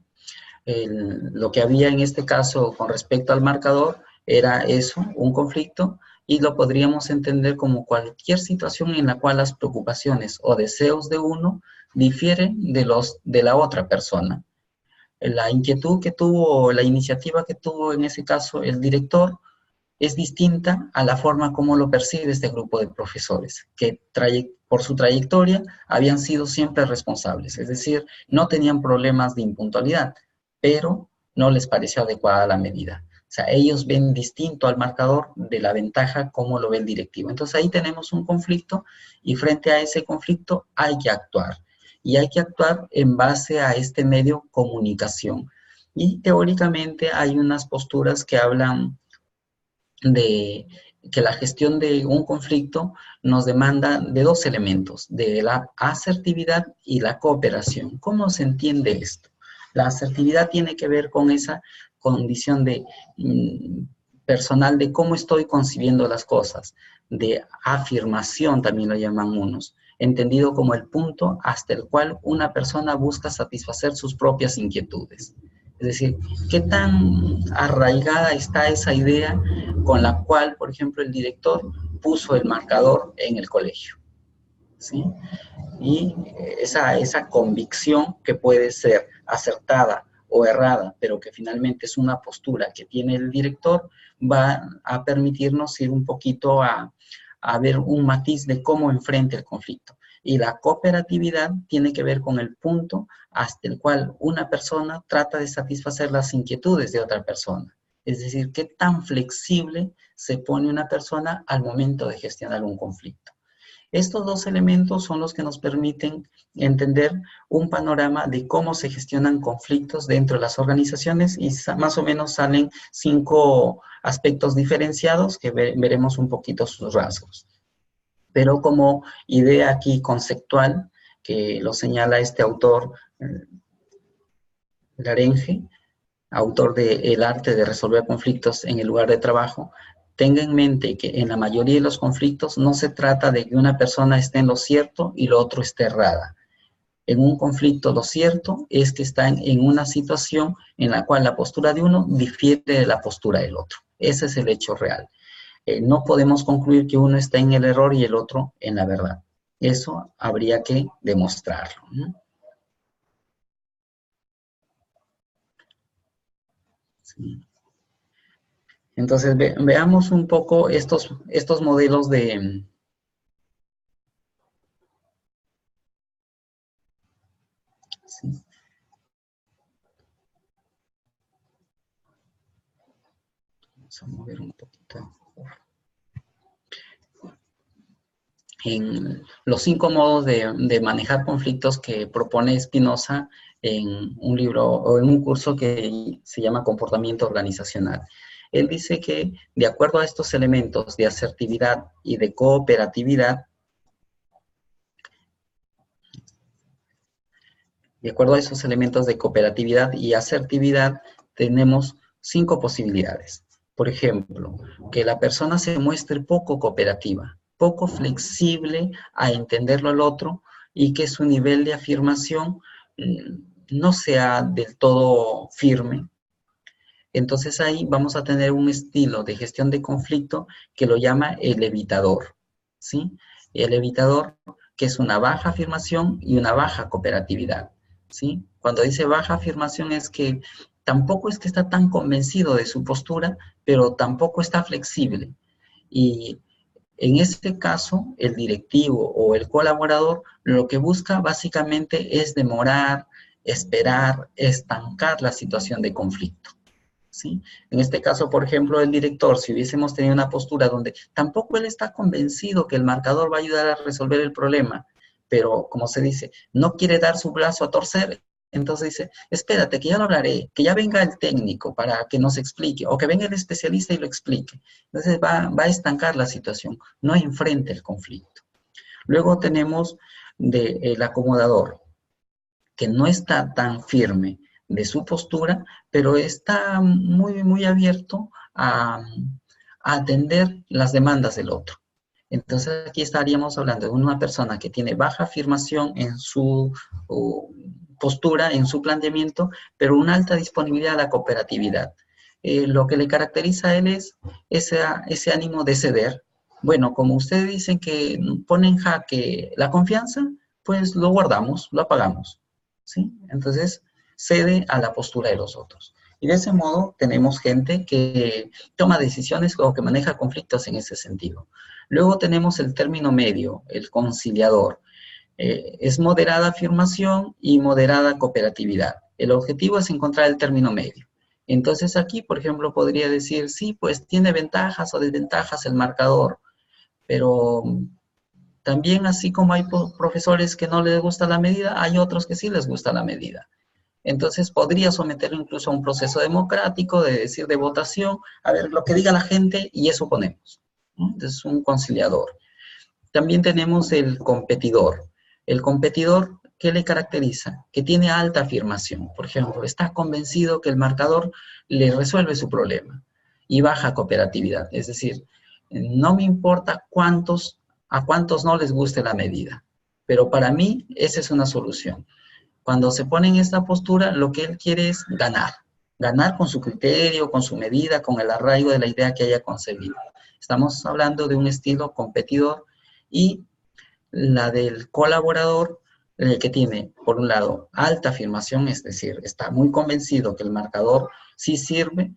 lo que había en este caso con respecto al marcador era eso, un conflicto, y lo podríamos entender como cualquier situación en la cual las preocupaciones o deseos de uno difieren de la otra persona. la inquietud que tuvo, la iniciativa que tuvo en ese caso el director es distinta a la forma como lo percibe este grupo de profesores, que por su trayectoria habían sido siempre responsables, es decir, no tenían problemas de impuntualidad, pero no les pareció adecuada la medida. O sea, ellos ven distinto al marcador de la ventaja como lo ve el directivo. Entonces ahí tenemos un conflicto y frente a ese conflicto hay que actuar. Y hay que actuar en base a este medio comunicación. Y teóricamente hay unas posturas que hablan de que la gestión de un conflicto nos demanda de dos elementos, de la asertividad y la cooperación. ¿Cómo se entiende esto? La asertividad tiene que ver con esa condición de personal de cómo estoy concibiendo las cosas, de afirmación también lo llaman unos, entendido como el punto hasta el cual una persona busca satisfacer sus propias inquietudes. Es decir, ¿qué tan arraigada está esa idea con la cual, por ejemplo, el director puso el marcador en el colegio? ¿Sí? Y esa convicción que puede ser acertada o errada, pero que finalmente es una postura que tiene el director, va a permitirnos ir un poquito a ver un matiz de cómo enfrenta el conflicto. Y la cooperatividad tiene que ver con el punto hasta el cual una persona trata de satisfacer las inquietudes de otra persona. Es decir, qué tan flexible se pone una persona al momento de gestionar un conflicto. Estos dos elementos son los que nos permiten entender un panorama de cómo se gestionan conflictos dentro de las organizaciones y más o menos salen 5 aspectos diferenciados que veremos un poquito sus rasgos. Pero como idea aquí conceptual, que lo señala este autor, Larenge, autor de El arte de resolver conflictos en el lugar de trabajo, tenga en mente que en la mayoría de los conflictos no se trata de que una persona esté en lo cierto y lo otro esté errada. En un conflicto lo cierto es que están en una situación en la cual la postura de uno difiere de la postura del otro. Ese es el hecho real. No podemos concluir que uno está en el error y el otro en la verdad. Eso habría que demostrarlo, ¿no? Sí. Entonces, veamos un poco estos modelos de... Sí. Vamos a mover un poquito. En los 5 modos de manejar conflictos que propone Spinoza en un libro o en un curso que se llama Comportamiento Organizacional. Él dice que de acuerdo a estos elementos de asertividad y de cooperatividad, de acuerdo a esos elementos de cooperatividad y asertividad, tenemos 5 posibilidades. Por ejemplo, que la persona se muestre poco cooperativa, poco flexible a entenderlo al otro y que su nivel de afirmación no sea del todo firme. Entonces ahí vamos a tener un estilo de gestión de conflicto que lo llama el evitador, ¿sí? El evitador, que es una baja afirmación y una baja cooperatividad, ¿sí? Cuando dice baja afirmación es que tampoco es que está tan convencido de su postura, pero tampoco está flexible. Y en este caso, el directivo o el colaborador lo que busca básicamente es demorar, esperar, estancar la situación de conflicto. ¿Sí? En este caso, por ejemplo, el director, si hubiésemos tenido una postura donde tampoco él está convencido que el marcador va a ayudar a resolver el problema, pero como se dice, no quiere dar su brazo a torcer, entonces dice, espérate, que ya lo hablaré, que ya venga el técnico para que nos explique, o que venga el especialista y lo explique. Entonces va a estancar la situación, no enfrenta el conflicto. Luego tenemos el acomodador, que no está tan firme de su postura, pero está muy, muy abierto a atender las demandas del otro. Entonces aquí estaríamos hablando de una persona que tiene baja afirmación en su postura, en su planteamiento, pero una alta disponibilidad a la cooperatividad. Lo que le caracteriza a él es ese ánimo de ceder. Bueno, como ustedes dicen que pone en jaque la confianza, pues lo guardamos, lo apagamos, ¿sí? Entonces, cede a la postura de los otros. Y de ese modo tenemos gente que toma decisiones o que maneja conflictos en ese sentido. Luego tenemos el término medio, el conciliador. Es moderada afirmación y moderada cooperatividad. El objetivo es encontrar el término medio. Entonces aquí, por ejemplo, podría decir, sí, pues tiene ventajas o desventajas el marcador, pero también así como hay profesores que no les gusta la medida, hay otros que sí les gusta la medida. Entonces podría someterlo incluso a un proceso democrático, de decir, de votación, a ver lo que diga la gente y eso ponemos, ¿no? Entonces es un conciliador. También tenemos el competidor. El competidor, ¿qué le caracteriza? Que tiene alta afirmación. Por ejemplo, está convencido que el marcador le resuelve su problema y baja cooperatividad. Es decir, no me importa a cuántos no les guste la medida, pero para mí esa es una solución. Cuando se pone en esta postura, lo que él quiere es ganar. Ganar con su criterio, con su medida, con el arraigo de la idea que haya concebido. Estamos hablando de un estilo competidor y la del colaborador, el que tiene, por un lado, alta afirmación, es decir, está muy convencido que el marcador sí sirve,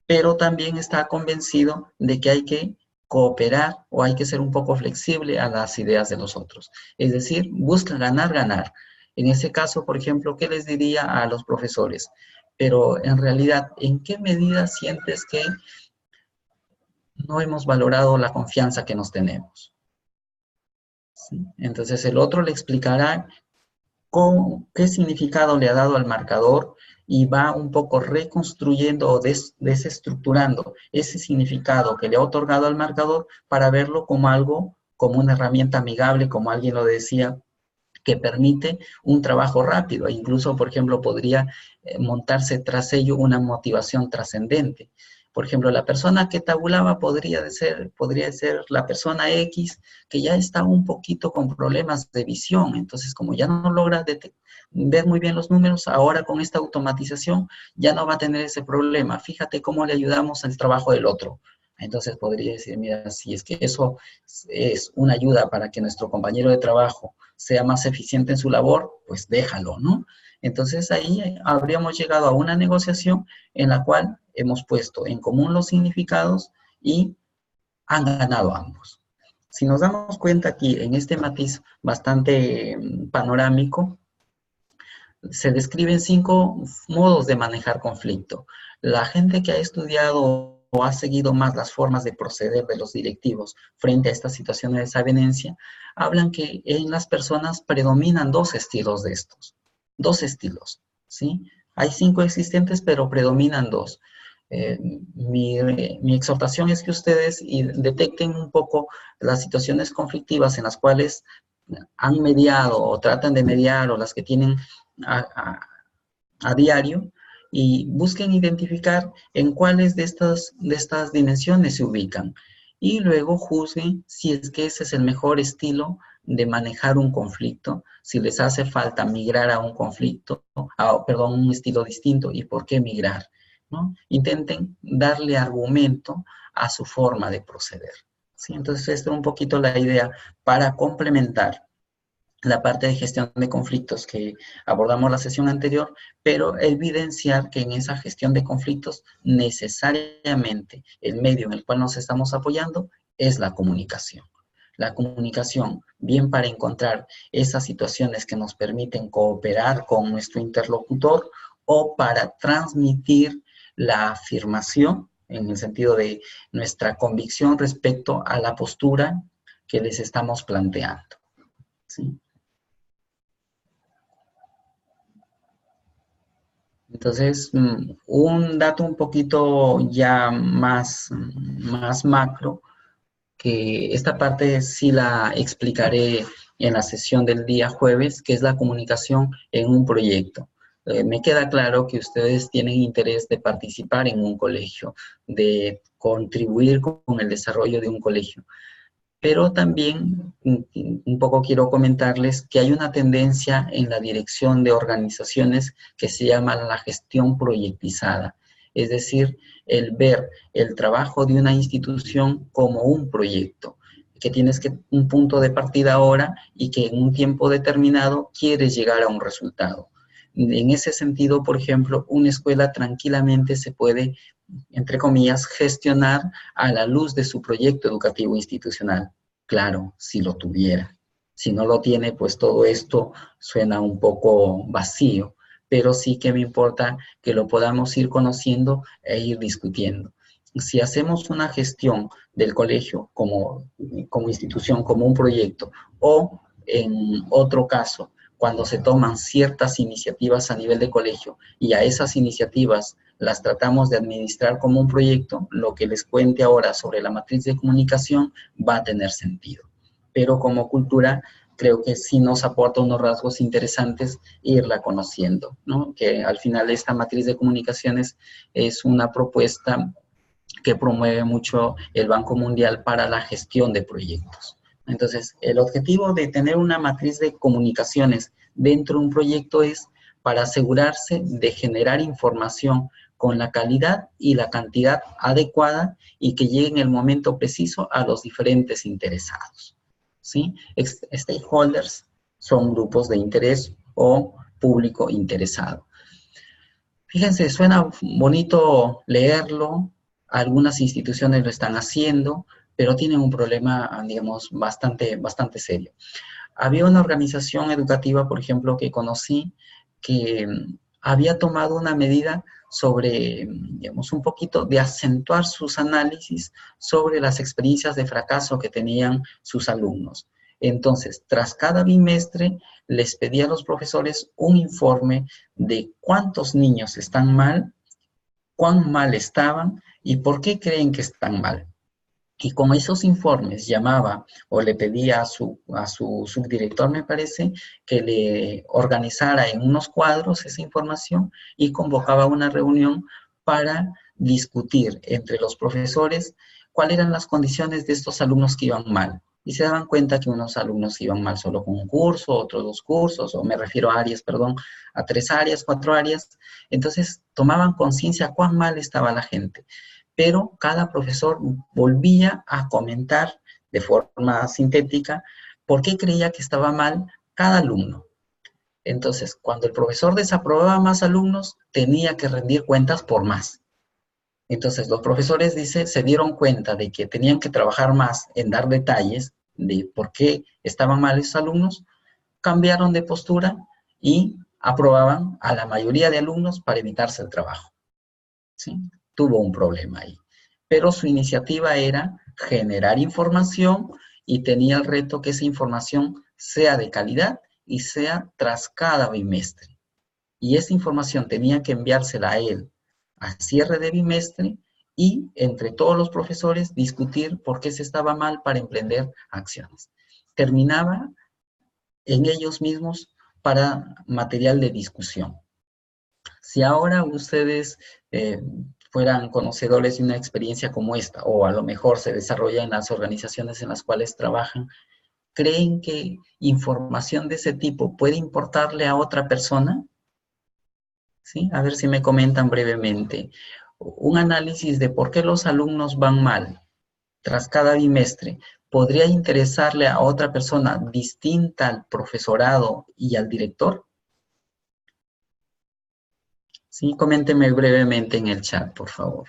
pero también está convencido de que hay que cooperar o hay que ser un poco flexible a las ideas de los otros. Es decir, busca ganar, ganar. En ese caso, por ejemplo, ¿qué les diría a los profesores? Pero en realidad, ¿en qué medida sientes que no hemos valorado la confianza que nos tenemos? ¿Sí? Entonces el otro le explicará qué significado le ha dado al marcador y va un poco reconstruyendo o desestructurando ese significado que le ha otorgado al marcador para verlo como algo, como una herramienta amigable, como alguien lo decía, que permite un trabajo rápido. E incluso, por ejemplo, podría montarse tras ello una motivación trascendente. Por ejemplo, la persona que tabulaba podría ser la persona X que ya está un poquito con problemas de visión. Entonces, como ya no logra ver muy bien los números, ahora con esta automatización ya no va a tener ese problema. Fíjate cómo le ayudamos al trabajo del otro. Entonces podría decir, mira, si es que eso es una ayuda para que nuestro compañero de trabajo sea más eficiente en su labor, pues déjalo, ¿no? Entonces ahí habríamos llegado a una negociación en la cual hemos puesto en común los significados y han ganado ambos. Si nos damos cuenta aquí en este matiz bastante panorámico, se describen 5 modos de manejar conflicto. La gente que ha estudiado o ha seguido más las formas de proceder de los directivos frente a estas situaciones de desavenencia, hablan que en las personas predominan 2 estilos de estos. 2 estilos, ¿sí? Hay 5 existentes, pero predominan 2. Mi exhortación es que ustedes detecten un poco las situaciones conflictivas en las cuales han mediado o tratan de mediar o las que tienen a diario y busquen identificar en cuáles de estas dimensiones se ubican y luego juzguen si es que ese es el mejor estilo de manejar un conflicto, si les hace falta migrar a un conflicto, un estilo distinto y por qué migrar, ¿no? Intenten darle argumento a su forma de proceder, ¿sí? Entonces esta es un poquito la idea para complementar la parte de gestión de conflictos que abordamos la sesión anterior, pero evidenciar que en esa gestión de conflictos necesariamente el medio en el cual nos estamos apoyando es la comunicación. La comunicación, bien para encontrar esas situaciones que nos permiten cooperar con nuestro interlocutor o para transmitir la afirmación en el sentido de nuestra convicción respecto a la postura que les estamos planteando, ¿sí? Entonces, un dato un poquito ya más macro, que esta parte sí la explicaré en la sesión del día jueves, que es la comunicación en un proyecto. Me queda claro que ustedes tienen interés de participar en un colegio, de contribuir con el desarrollo de un colegio. Pero también un poco quiero comentarles que hay una tendencia en la dirección de organizaciones que se llama la gestión proyectizada. Es decir, el ver el trabajo de una institución como un proyecto, que tienes un punto de partida ahora y que en un tiempo determinado quieres llegar a un resultado. En ese sentido, por ejemplo, una escuela tranquilamente se puede, entre comillas, gestionar a la luz de su proyecto educativo institucional. Claro, si lo tuviera. Si no lo tiene, pues todo esto suena un poco vacío, pero sí que me importa que lo podamos ir conociendo e ir discutiendo. Si hacemos una gestión del colegio como institución, como un proyecto, o en otro caso, cuando se toman ciertas iniciativas a nivel de colegio y a esas iniciativas las tratamos de administrar como un proyecto, lo que les cuente ahora sobre la matriz de comunicación va a tener sentido. Pero como cultura, creo que sí nos aporta unos rasgos interesantes irla conociendo, ¿no? Que al final esta matriz de comunicaciones es una propuesta que promueve mucho el Banco Mundial para la gestión de proyectos. Entonces, el objetivo de tener una matriz de comunicaciones dentro de un proyecto es para asegurarse de generar información con la calidad y la cantidad adecuada y que llegue en el momento preciso a los diferentes interesados. ¿Sí? Stakeholders son grupos de interés o público interesado. Fíjense, suena bonito leerlo, algunas instituciones lo están haciendo, pero tienen un problema, digamos, bastante serio. Había una organización educativa, por ejemplo, que conocí, que había tomado una medida sobre, digamos, un poquito de acentuar sus análisis sobre las experiencias de fracaso que tenían sus alumnos. Entonces, tras cada bimestre, les pedía a los profesores un informe de cuántos niños están mal, cuán mal estaban y por qué creen que están mal. Y con esos informes llamaba o le pedía a su subdirector, me parece, que le organizara en unos cuadros esa información y convocaba una reunión para discutir entre los profesores cuáles eran las condiciones de estos alumnos que iban mal. Y se daban cuenta que unos alumnos iban mal solo con un curso, otros 2 cursos, o me refiero a áreas, perdón, a 3 áreas, 4 áreas. Entonces tomaban conciencia cuán mal estaba la gente, pero cada profesor volvía a comentar de forma sintética por qué creía que estaba mal cada alumno. Entonces, cuando el profesor desaprobaba más alumnos, tenía que rendir cuentas por más. Entonces, los profesores, dice, se dieron cuenta de que tenían que trabajar más en dar detalles de por qué estaban mal esos alumnos, cambiaron de postura y aprobaban a la mayoría de alumnos para evitarse el trabajo. ¿Sí? Tuvo un problema ahí. Pero su iniciativa era generar información y tenía el reto que esa información sea de calidad y sea tras cada bimestre. Y esa información tenía que enviársela a él a cierre de bimestre y entre todos los profesores discutir por qué se estaba mal para emprender acciones. Terminaba en ellos mismos para material de discusión. Si ahora ustedes fueran conocedores de una experiencia como esta, o a lo mejor se desarrolla en las organizaciones en las cuales trabajan, ¿creen que información de ese tipo puede importarle a otra persona? ¿Sí? A ver si me comentan brevemente. Un análisis de por qué los alumnos van mal tras cada bimestre podría interesarle a otra persona distinta al profesorado y al director. Sí, coméntenme brevemente en el chat, por favor.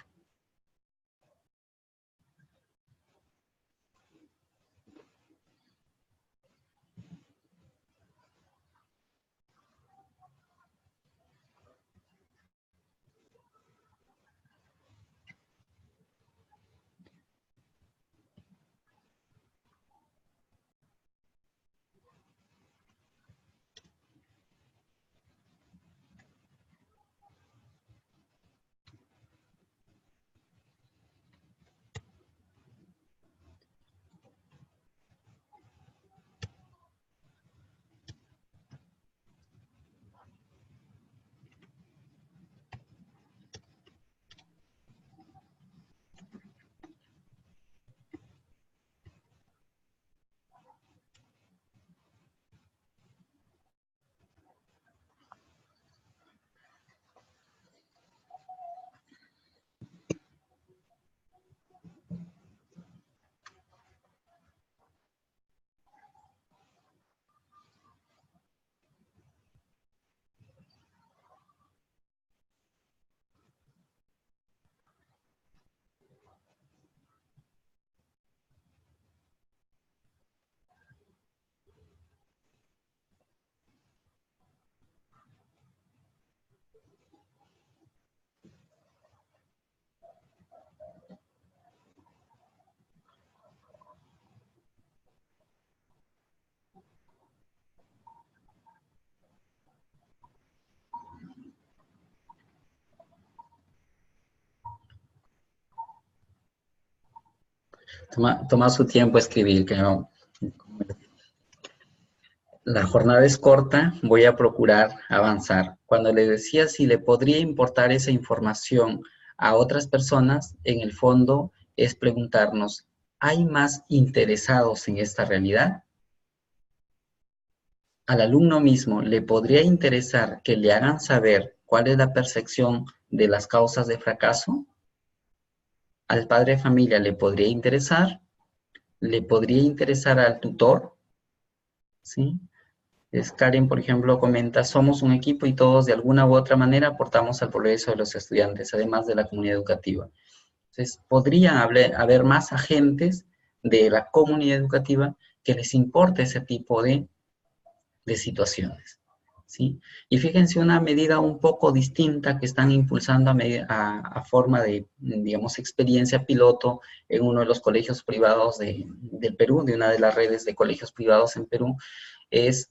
Toma su tiempo escribir, que no. La jornada es corta, voy a procurar avanzar. Cuando le decía si le podría importar esa información a otras personas, en el fondo es preguntarnos, ¿hay más interesados en esta realidad? Al alumno mismo le podría interesar que le hagan saber cuál es la percepción de las causas de fracaso. Al padre de familia le podría interesar al tutor, ¿sí? Karen, por ejemplo, comenta, somos un equipo y todos de alguna u otra manera aportamos al progreso de los estudiantes, además de la comunidad educativa. Entonces, podrían haber más agentes de la comunidad educativa que les importe ese tipo de situaciones, ¿sí? Y fíjense una medida un poco distinta que están impulsando a forma de, digamos, experiencia piloto en uno de los colegios privados del Perú, de una de las redes de colegios privados en Perú, es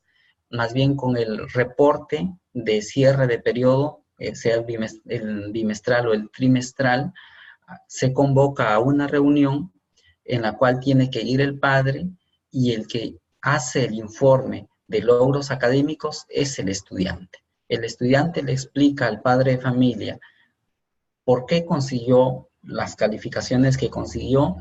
más bien con el reporte de cierre de periodo, sea el bimestral o el trimestral, se convoca a una reunión en la cual tiene que ir el padre y el que hace el informe de logros académicos es el estudiante. El estudiante le explica al padre de familia por qué consiguió las calificaciones que consiguió,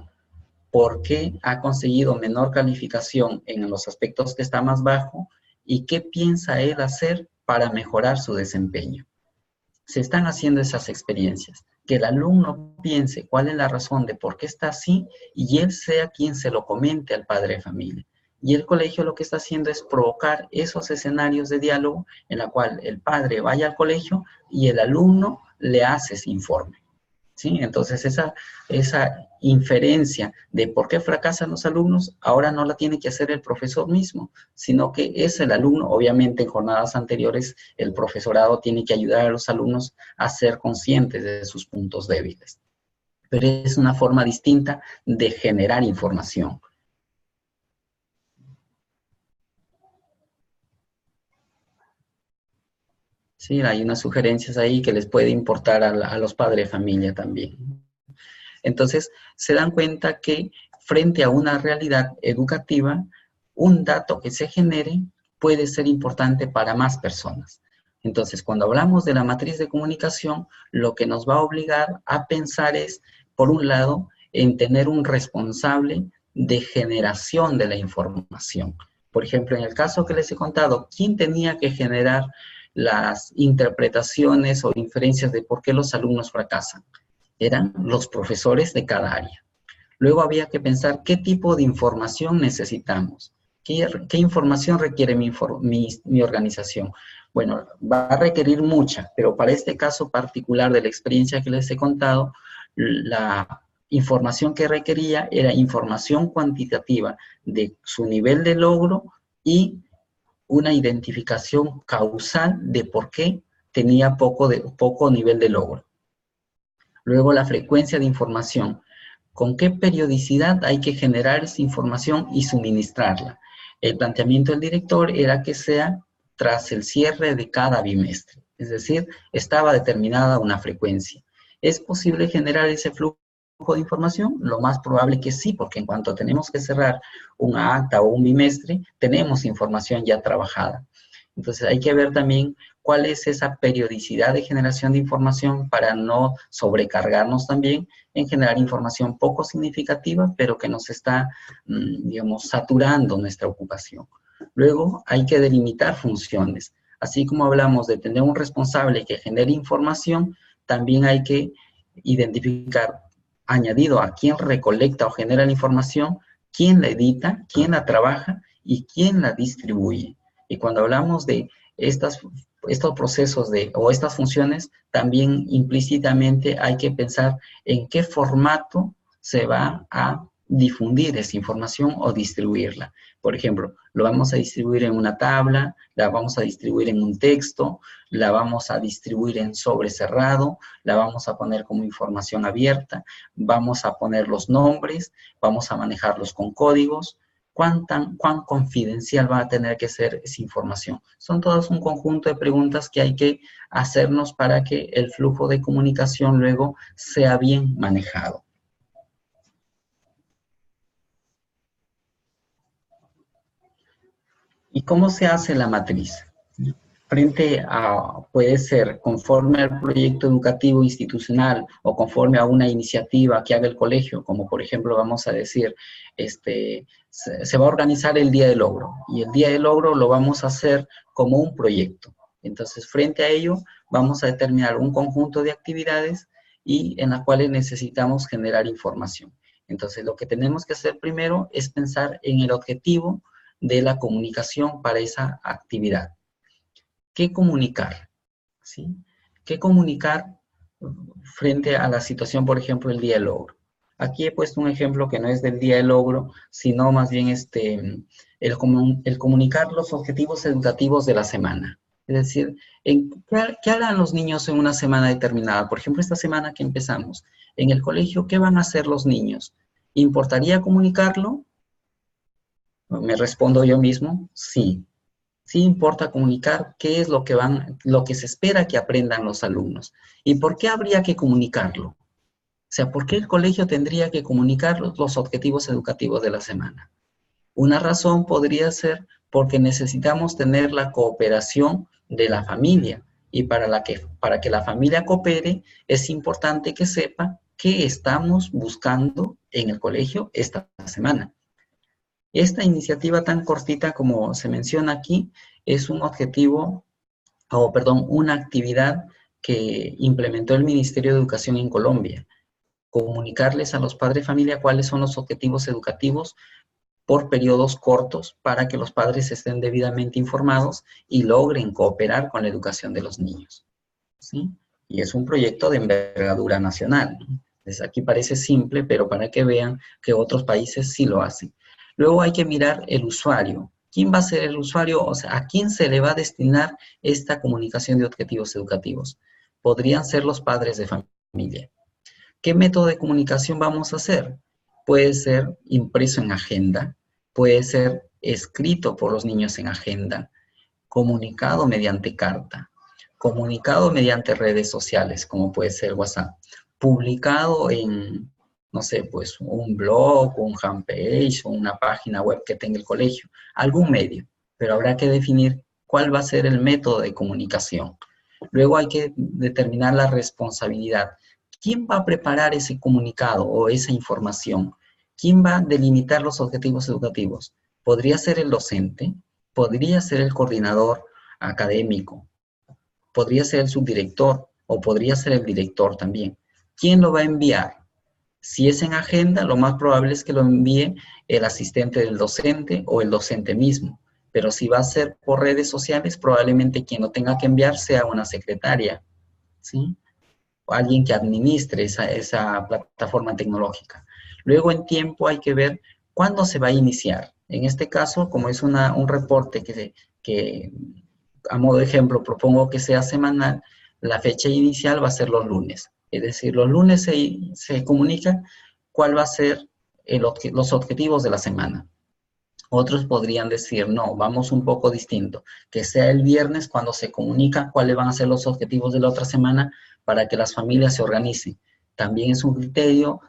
por qué ha conseguido menor calificación en los aspectos que está más bajo y qué piensa él hacer para mejorar su desempeño. Se están haciendo esas experiencias, que el alumno piense cuál es la razón de por qué está así y él sea quien se lo comente al padre de familia. Y el colegio lo que está haciendo es provocar esos escenarios de diálogo en la cual el padre vaya al colegio y el alumno le hace ese informe, ¿sí? Entonces esa inferencia de por qué fracasan los alumnos, ahora no la tiene que hacer el profesor mismo, sino que es el alumno. Obviamente en jornadas anteriores el profesorado tiene que ayudar a los alumnos a ser conscientes de sus puntos débiles. Pero es una forma distinta de generar información. Sí, hay unas sugerencias ahí que les puede importar a los padres de familia también. Entonces, se dan cuenta que frente a una realidad educativa, un dato que se genere puede ser importante para más personas. Entonces, cuando hablamos de la matriz de comunicación, lo que nos va a obligar a pensar es, por un lado, en tener un responsable de generación de la información. Por ejemplo, en el caso que les he contado, ¿quién tenía que generar las interpretaciones o inferencias de por qué los alumnos fracasan? Eran los profesores de cada área. Luego había que pensar qué tipo de información necesitamos, qué información requiere mi organización. Bueno, va a requerir mucha, pero para este caso particular de la experiencia que les he contado, la información que requería era información cuantitativa de su nivel de logro y una identificación causal de por qué tenía poco nivel de logro. Luego, la frecuencia de información. ¿Con qué periodicidad hay que generar esa información y suministrarla? El planteamiento del director era que sea tras el cierre de cada bimestre. Es decir, estaba determinada una frecuencia. ¿Es posible generar ese flujo de información? Lo más probable que sí, porque en cuanto tenemos que cerrar una acta o un bimestre, tenemos información ya trabajada. Entonces hay que ver también cuál es esa periodicidad de generación de información para no sobrecargarnos también en generar información poco significativa, pero que nos está, digamos, saturando nuestra ocupación. Luego hay que delimitar funciones. Así como hablamos de tener un responsable que genere información, también hay que identificar, añadido a quién recolecta o genera la información, quién la edita, quién la trabaja y quién la distribuye. Y cuando hablamos de estos procesos o estas funciones, también implícitamente hay que pensar en qué formato se va a difundir esa información o distribuirla. Por ejemplo, lo vamos a distribuir en una tabla, la vamos a distribuir en un texto, la vamos a distribuir en sobre cerrado, la vamos a poner como información abierta, vamos a poner los nombres, vamos a manejarlos con códigos. ¿Cuán confidencial va a tener que ser esa información? Son todos un conjunto de preguntas que hay que hacernos para que el flujo de comunicación luego sea bien manejado. ¿Y cómo se hace la matriz? Puede ser conforme al proyecto educativo institucional o conforme a una iniciativa que haga el colegio, como por ejemplo vamos a decir, se va a organizar el Día del Logro, y el Día del Logro lo vamos a hacer como un proyecto. Entonces, frente a ello, vamos a determinar un conjunto de actividades y en las cuales necesitamos generar información. Entonces, lo que tenemos que hacer primero es pensar en el objetivo de la comunicación para esa actividad. ¿Qué comunicar? ¿Sí? ¿Qué comunicar frente a la situación, por ejemplo, el Día del Logro? Aquí he puesto un ejemplo que no es del Día del Logro, sino más bien el comunicar los objetivos educativos de la semana. Es decir, ¿qué harán los niños en una semana determinada? Por ejemplo, esta semana que empezamos, en el colegio, ¿qué van a hacer los niños? ¿Importaría comunicarlo? Me respondo yo mismo, sí. Sí importa comunicar qué es lo que se espera que aprendan los alumnos. ¿Y por qué habría que comunicarlo? O sea, ¿por qué el colegio tendría que comunicar los objetivos educativos de la semana? Una razón podría ser porque necesitamos tener la cooperación de la familia. Y para que la familia coopere, es importante que sepa qué estamos buscando en el colegio esta semana. Esta iniciativa tan cortita como se menciona aquí es un objetivo, o perdón, una actividad que implementó el Ministerio de Educación en Colombia. Comunicarles a los padres de familia cuáles son los objetivos educativos por periodos cortos para que los padres estén debidamente informados y logren cooperar con la educación de los niños. ¿Sí? Y es un proyecto de envergadura nacional. Entonces aquí parece simple, pero para que vean que otros países sí lo hacen. Luego hay que mirar el usuario. ¿Quién va a ser el usuario? O sea, ¿a quién se le va a destinar esta comunicación de objetivos educativos? Podrían ser los padres de familia. ¿Qué método de comunicación vamos a hacer? Puede ser impreso en agenda, puede ser escrito por los niños en agenda, comunicado mediante carta, comunicado mediante redes sociales, como puede ser WhatsApp, publicado en, no sé, pues un blog, un fanpage, o una página web que tenga el colegio, algún medio, pero habrá que definir cuál va a ser el método de comunicación. Luego hay que determinar la responsabilidad. ¿Quién va a preparar ese comunicado o esa información? ¿Quién va a delimitar los objetivos educativos? ¿Podría ser el docente? ¿Podría ser el coordinador académico? ¿Podría ser el subdirector? ¿O podría ser el director también? ¿Quién lo va a enviar? Si es en agenda, lo más probable es que lo envíe el asistente del docente o el docente mismo. Pero si va a ser por redes sociales, probablemente quien lo tenga que enviar sea una secretaria, ¿sí? O alguien que administre esa plataforma tecnológica. Luego en tiempo hay que ver cuándo se va a iniciar. En este caso, como es un reporte que, a modo de ejemplo, propongo que sea semanal, la fecha inicial va a ser los lunes. Es decir, los lunes se comunica cuál va a ser los objetivos de la semana. Otros podrían decir, no, vamos un poco distinto, que sea el viernes cuando se comunica cuáles van a ser los objetivos de la otra semana para que las familias se organicen. También es un criterio,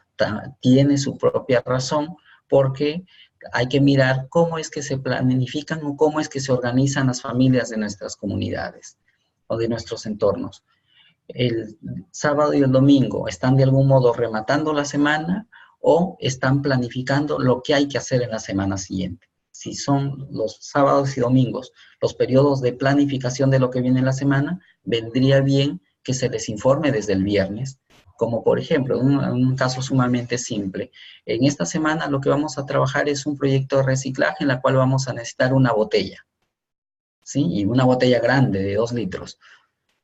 tiene su propia razón, porque hay que mirar cómo es que se planifican o cómo es que se organizan las familias de nuestras comunidades o de nuestros entornos. El sábado y el domingo están de algún modo rematando la semana o están planificando lo que hay que hacer en la semana siguiente. Si son los sábados y domingos los periodos de planificación de lo que viene en la semana, vendría bien que se les informe desde el viernes, como por ejemplo, un caso sumamente simple. En esta semana lo que vamos a trabajar es un proyecto de reciclaje en la cual vamos a necesitar una botella, ¿sí? Y una botella grande de 2 litros.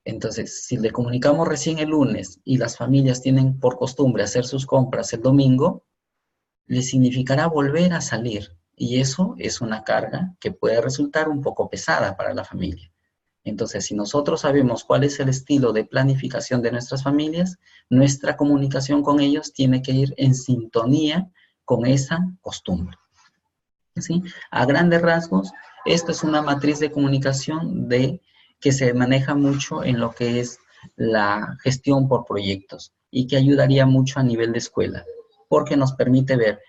Entonces, si le comunicamos recién el lunes y las familias tienen por costumbre hacer sus compras el domingo, les significará volver a salir. Y eso es una carga que puede resultar un poco pesada para la familia. Entonces, si nosotros sabemos cuál es el estilo de planificación de nuestras familias, nuestra comunicación con ellos tiene que ir en sintonía con esa costumbre. ¿Sí? A grandes rasgos, esto es una matriz de comunicación que se maneja mucho en lo que es la gestión por proyectos y que ayudaría mucho a nivel de escuela, porque nos permite ver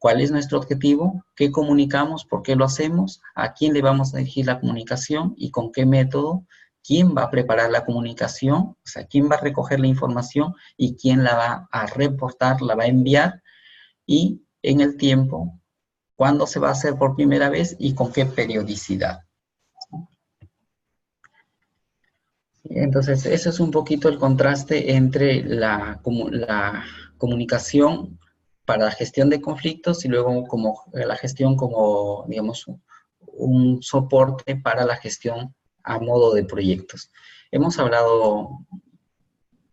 ¿Cuál es nuestro objetivo? ¿Qué comunicamos? ¿Por qué lo hacemos? ¿A quién le vamos a dirigir la comunicación? ¿Y con qué método? ¿Quién va a preparar la comunicación? O sea, ¿quién va a recoger la información? ¿Y quién la va a reportar, la va a enviar? Y en el tiempo, ¿cuándo se va a hacer por primera vez y con qué periodicidad? Entonces, ese es un poquito el contraste entre la comunicación para la gestión de conflictos y luego como la gestión como, digamos, un soporte para la gestión a modo de proyectos. Hemos hablado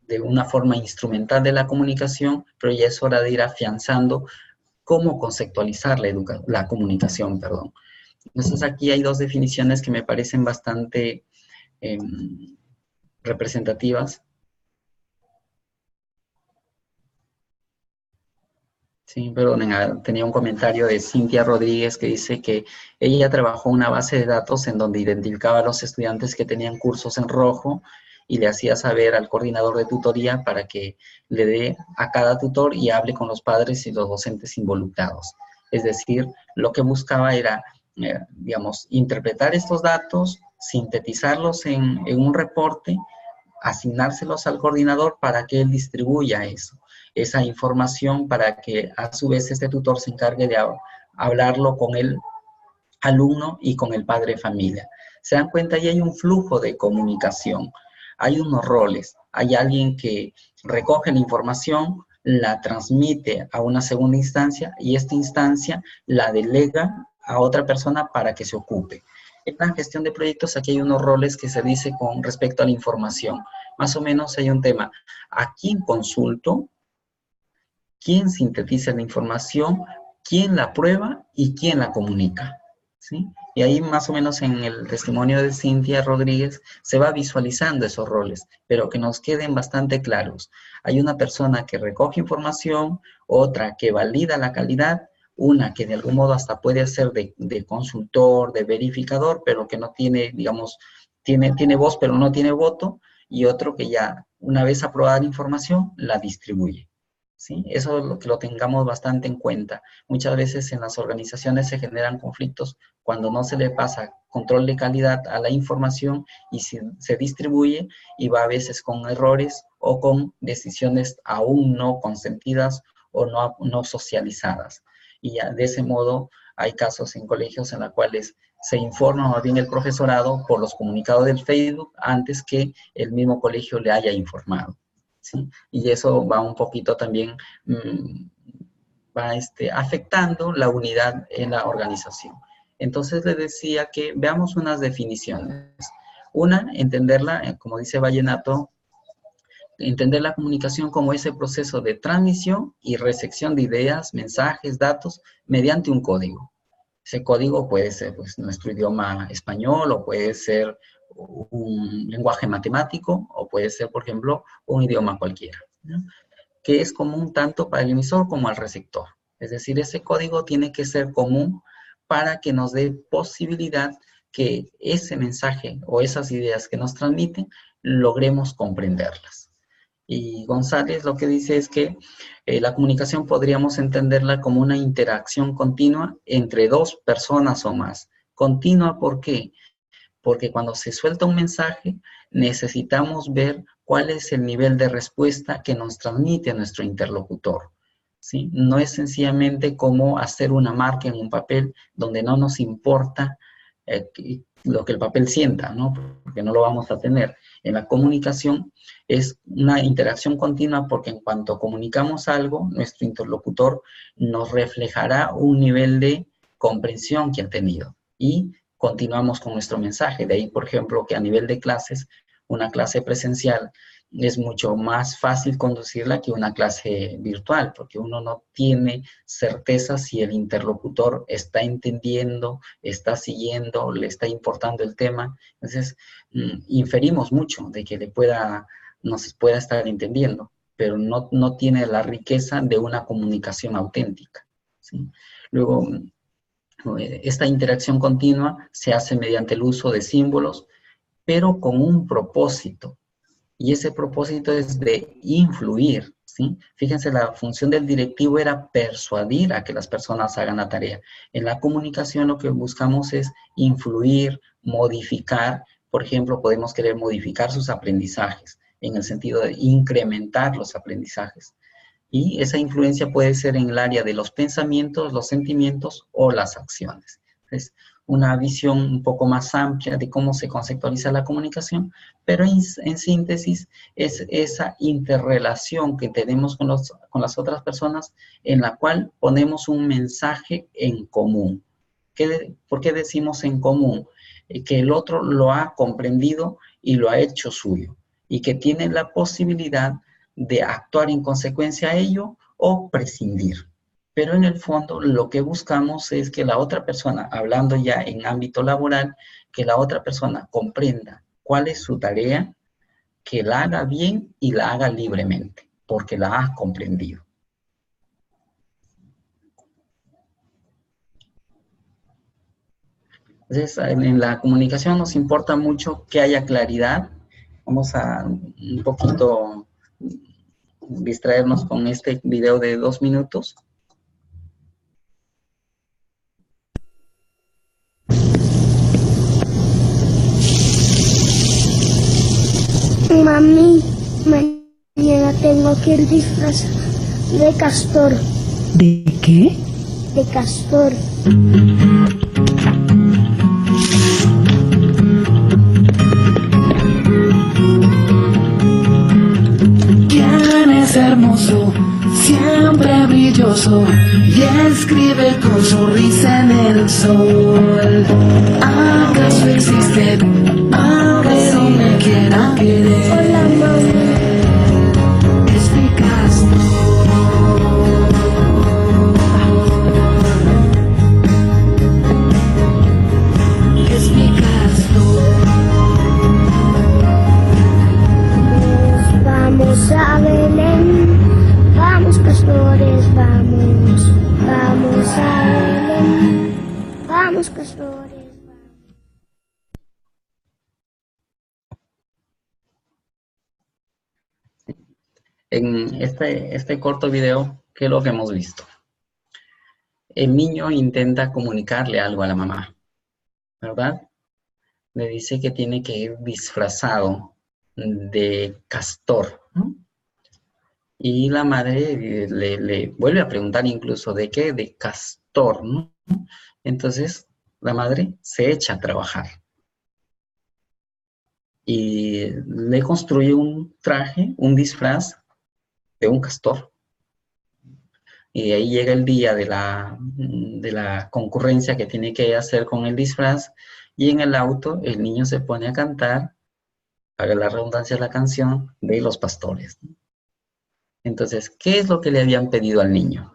de una forma instrumental de la comunicación, pero ya es hora de ir afianzando cómo conceptualizar la comunicación, perdón. Entonces, aquí hay dos definiciones que me parecen bastante representativas. Sí, perdón, tenía un comentario de Cintia Rodríguez que dice que ella trabajó una base de datos en donde identificaba a los estudiantes que tenían cursos en rojo y le hacía saber al coordinador de tutoría para que le dé a cada tutor y hable con los padres y los docentes involucrados. Es decir, lo que buscaba era, digamos, interpretar estos datos, sintetizarlos en un reporte, asignárselos al coordinador para que él distribuya esa información para que a su vez este tutor se encargue de hablarlo con el alumno y con el padre de familia. Se dan cuenta, ahí hay un flujo de comunicación, hay unos roles, hay alguien que recoge la información, la transmite a una segunda instancia y esta instancia la delega a otra persona para que se ocupe. En la gestión de proyectos aquí hay unos roles que se dice con respecto a la información. Más o menos hay un tema. ¿A quién consulto? ¿Quién sintetiza la información? ¿Quién la prueba? ¿Y quién la comunica? ¿Sí? Y ahí más o menos en el testimonio de Cintia Rodríguez se va visualizando esos roles, pero que nos queden bastante claros. Hay una persona que recoge información, otra que valida la calidad, una que de algún modo hasta puede ser de consultor, de verificador, pero que no tiene, digamos, tiene voz pero no tiene voto, y otro que ya una vez aprobada la información, la distribuye. ¿Sí? Eso es lo que lo tengamos bastante en cuenta. Muchas veces en las organizaciones se generan conflictos cuando no se le pasa control de calidad a la información y se distribuye y va a veces con errores o con decisiones aún no consentidas o no socializadas. Y ya de ese modo hay casos en colegios en los cuales se informa más bien el profesorado por los comunicados del Facebook antes que el mismo colegio le haya informado. ¿Sí? Y eso va un poquito también, va afectando la unidad en la organización. Entonces les decía que veamos unas definiciones. Una, entenderla, como dice Vallenato, entender la comunicación como ese proceso de transmisión y recepción de ideas, mensajes, datos, mediante un código. Ese código puede ser pues, nuestro idioma español o puede ser un lenguaje matemático o puede ser, por ejemplo, un idioma cualquiera, ¿no? Que es común tanto para el emisor como al receptor. Es decir, ese código tiene que ser común para que nos dé posibilidad que ese mensaje o esas ideas que nos transmiten logremos comprenderlas. Y González lo que dice es que la comunicación podríamos entenderla como una interacción continua entre dos personas o más. Continua, ¿por qué? Porque cuando se suelta un mensaje, necesitamos ver cuál es el nivel de respuesta que nos transmite nuestro interlocutor, ¿sí? No es sencillamente como hacer una marca en un papel donde no nos importa lo que el papel sienta, ¿no? Porque no lo vamos a tener. En la comunicación es una interacción continua porque en cuanto comunicamos algo, nuestro interlocutor nos reflejará un nivel de comprensión que ha tenido y continuamos con nuestro mensaje. De ahí, por ejemplo, que a nivel de clases, una clase presencial es mucho más fácil conducirla que una clase virtual, porque uno no tiene certeza si el interlocutor está entendiendo, está siguiendo, le está importando el tema. Entonces, inferimos mucho de que nos pueda estar entendiendo, pero no tiene la riqueza de una comunicación auténtica, ¿sí? Luego, esta interacción continua se hace mediante el uso de símbolos, pero con un propósito. Y ese propósito es de influir, ¿sí? Fíjense, la función del directivo era persuadir a que las personas hagan la tarea. En la comunicación lo que buscamos es influir, modificar. Por ejemplo, podemos querer modificar sus aprendizajes en el sentido de incrementar los aprendizajes. Y esa influencia puede ser en el área de los pensamientos, los sentimientos o las acciones. Es una visión un poco más amplia de cómo se conceptualiza la comunicación, pero en síntesis es esa interrelación que tenemos con las otras personas en la cual ponemos un mensaje en común. ¿Por qué decimos en común? Que el otro lo ha comprendido y lo ha hecho suyo, y que tiene la posibilidad de actuar en consecuencia a ello o prescindir. Pero en el fondo lo que buscamos es que la otra persona, hablando ya en ámbito laboral, que la otra persona comprenda cuál es su tarea, que la haga bien y la haga libremente, porque la ha comprendido. Entonces, en la comunicación nos importa mucho que haya claridad. Vamos a un poquito distraernos con este video de 2 minutos. Mami, mañana tengo que ir disfrazada de castor. ¿De qué? De castor. ¿Quién es hermoso, siempre brilloso y escribe con sonrisa en el sol? ¿Acaso existe alguien que me quiera querer? Hola, mami. Es mi castor. Es mi castor. Vamos a Belén, vamos castores, vamos, vamos a Belén, vamos castores. En este corto video, ¿qué es lo que hemos visto? El niño intenta comunicarle algo a la mamá, ¿verdad? Le dice que tiene que ir disfrazado de castor, ¿no? Y la madre le vuelve a preguntar incluso, ¿de qué? De castor, ¿no? Entonces, la madre se echa a trabajar. Y le construye un traje, un disfraz de un castor. Y ahí llega el día de la concurrencia que tiene que hacer con el disfraz. Y en el auto, el niño se pone a cantar, haga la redundancia de la canción, de los pastores, ¿no? Entonces, ¿qué es lo que le habían pedido al niño?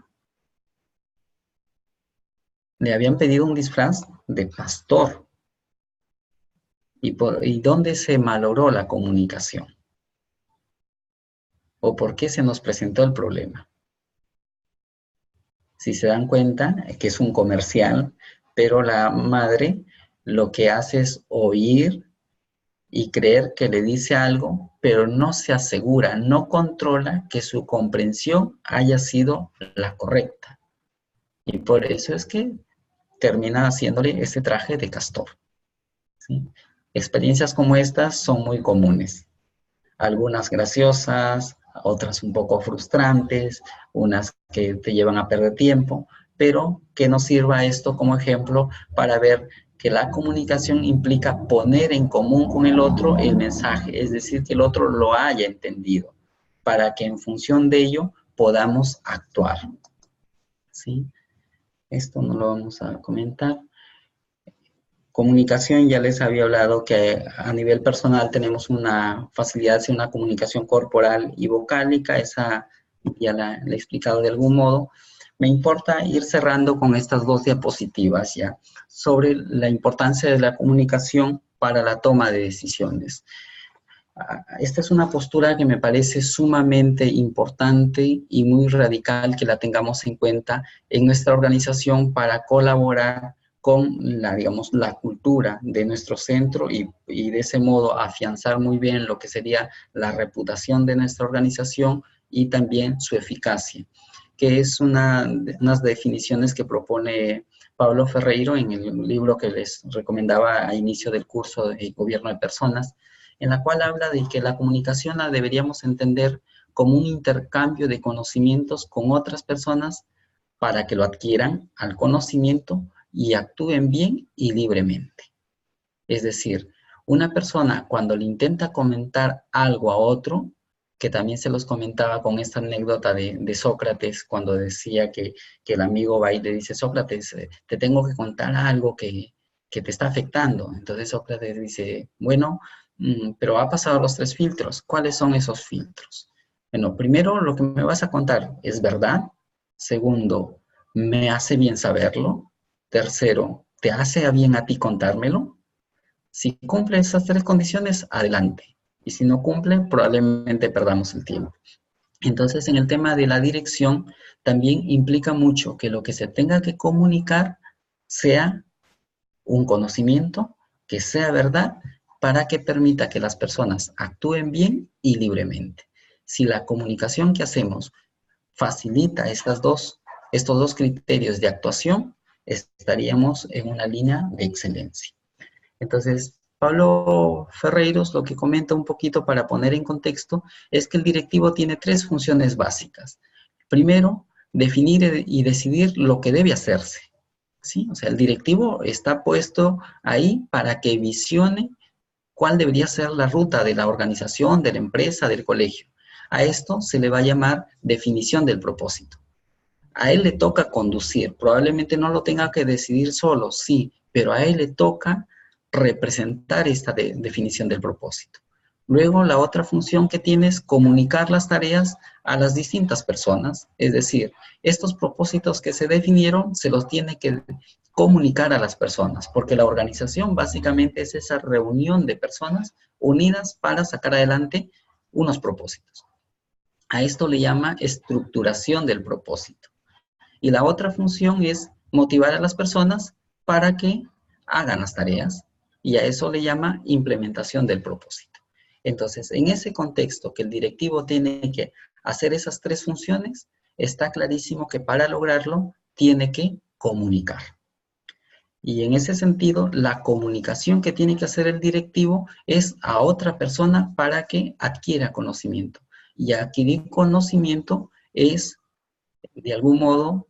Le habían pedido un disfraz de pastor. ¿Y dónde se malogró la comunicación? ¿O por qué se nos presentó el problema? Si se dan cuenta, que es un comercial, pero la madre lo que hace es oír y creer que le dice algo, pero no se asegura, no controla que su comprensión haya sido la correcta. Y por eso es que termina haciéndole ese traje de castor, ¿sí? Experiencias como estas son muy comunes. Algunas graciosas, otras un poco frustrantes, unas que te llevan a perder tiempo, pero que nos sirva esto como ejemplo para ver que la comunicación implica poner en común con el otro el mensaje, es decir, que el otro lo haya entendido, para que en función de ello podamos actuar, ¿sí? Esto no lo vamos a comentar. Comunicación, ya les había hablado que a nivel personal tenemos una facilidad hacia una comunicación corporal y vocálica, esa ya la he explicado de algún modo. Me importa ir cerrando con estas 2 diapositivas ya, sobre la importancia de la comunicación para la toma de decisiones. Esta es una postura que me parece sumamente importante y muy radical que la tengamos en cuenta en nuestra organización para colaborar con digamos, la cultura de nuestro centro y de ese modo afianzar muy bien lo que sería la reputación de nuestra organización y también su eficacia, que es unas definiciones que propone Pablo Ferreiro en el libro que les recomendaba a inicio del curso de Gobierno de Personas, en la cual habla de que la comunicación la deberíamos entender como un intercambio de conocimientos con otras personas para que lo adquieran al conocimiento y actúen bien y libremente. Es decir, una persona cuando le intenta comentar algo a otro, que también se los comentaba con esta anécdota de Sócrates, cuando decía que el amigo va y le dice, Sócrates, te tengo que contar algo que te está afectando. Entonces Sócrates dice, bueno, pero ha pasado los 3 filtros. ¿Cuáles son esos filtros? Bueno, primero, lo que me vas a contar es verdad. Segundo, me hace bien saberlo. Tercero, ¿te hace bien a ti contármelo? Si cumple esas 3 condiciones, adelante. Y si no cumple, probablemente perdamos el tiempo. Entonces, en el tema de la dirección, también implica mucho que lo que se tenga que comunicar sea un conocimiento, que sea verdad, para que permita que las personas actúen bien y libremente. Si la comunicación que hacemos facilita estos dos criterios de actuación, estaríamos en una línea de excelencia. Entonces, Pablo Ferreiros lo que comenta un poquito para poner en contexto es que el directivo tiene 3 funciones básicas. Primero, definir y decidir lo que debe hacerse, ¿sí? O sea, el directivo está puesto ahí para que visione cuál debería ser la ruta de la organización, de la empresa, del colegio. A esto se le va a llamar definición del propósito. A él le toca conducir, probablemente no lo tenga que decidir solo, sí, pero a él le toca representar esta definición del propósito. Luego, la otra función que tiene es comunicar las tareas a las distintas personas, es decir, estos propósitos que se definieron se los tiene que comunicar a las personas, porque la organización básicamente es esa reunión de personas unidas para sacar adelante unos propósitos. A esto le llama estructuración del propósito. Y la otra función es motivar a las personas para que hagan las tareas, y a eso le llama implementación del propósito. Entonces, en ese contexto que el directivo tiene que hacer esas 3 funciones, está clarísimo que para lograrlo tiene que comunicar. Y en ese sentido, la comunicación que tiene que hacer el directivo es a otra persona para que adquiera conocimiento. Y adquirir conocimiento es, de algún modo,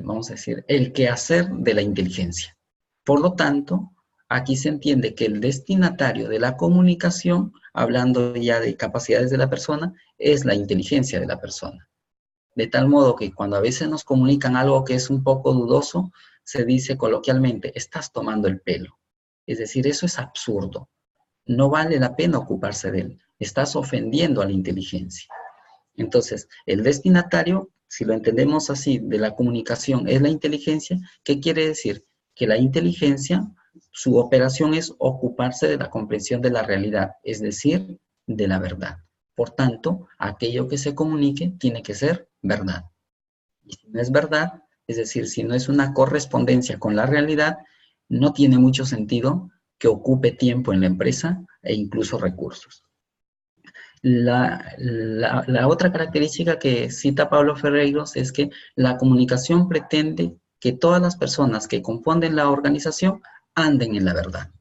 vamos a decir, el quehacer de la inteligencia. Por lo tanto, aquí se entiende que el destinatario de la comunicación, hablando ya de capacidades de la persona, es la inteligencia de la persona. De tal modo que cuando a veces nos comunican algo que es un poco dudoso, se dice coloquialmente, estás tomando el pelo. Es decir, eso es absurdo. No vale la pena ocuparse de él. Estás ofendiendo a la inteligencia. Entonces, el destinatario, si lo entendemos así, de la comunicación es la inteligencia. ¿Qué quiere decir? Que la inteligencia, su operación es ocuparse de la comprensión de la realidad, es decir, de la verdad. Por tanto, aquello que se comunique tiene que ser verdad. Y si no es verdad, es decir, si no es una correspondencia con la realidad, no tiene mucho sentido que ocupe tiempo en la empresa e incluso recursos. La otra característica que cita Pablo Ferreiros es que la comunicación pretende que todas las personas que componen la organización anden en la verdad.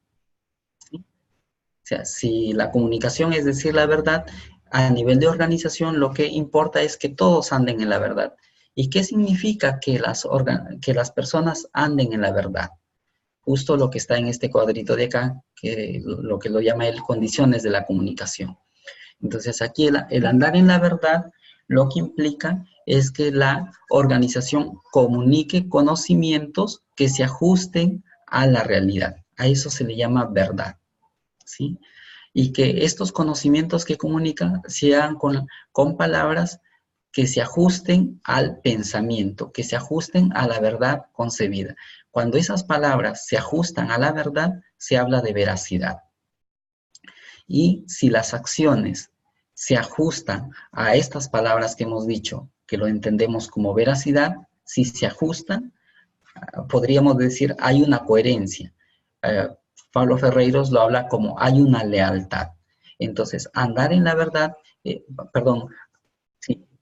¿Sí? O sea, si la comunicación es decir la verdad, a nivel de organización lo que importa es que todos anden en la verdad. ¿Y qué significa que las personas anden en la verdad? Justo lo que está en este cuadrito de acá, que lo que lo llama él condiciones de la comunicación. Entonces aquí el andar en la verdad lo que implica es que la organización comunique conocimientos que se ajusten a la realidad. A eso se le llama verdad, ¿sí? Y que estos conocimientos que comunica sean con palabras que se ajusten al pensamiento, que se ajusten a la verdad concebida. Cuando esas palabras se ajustan a la verdad, se habla de veracidad. Y si las acciones se ajustan a estas palabras que hemos dicho, que lo entendemos como veracidad, si se ajustan, podríamos decir hay una coherencia. Pablo Ferreiros lo habla como hay una lealtad. Entonces, andar en la verdad,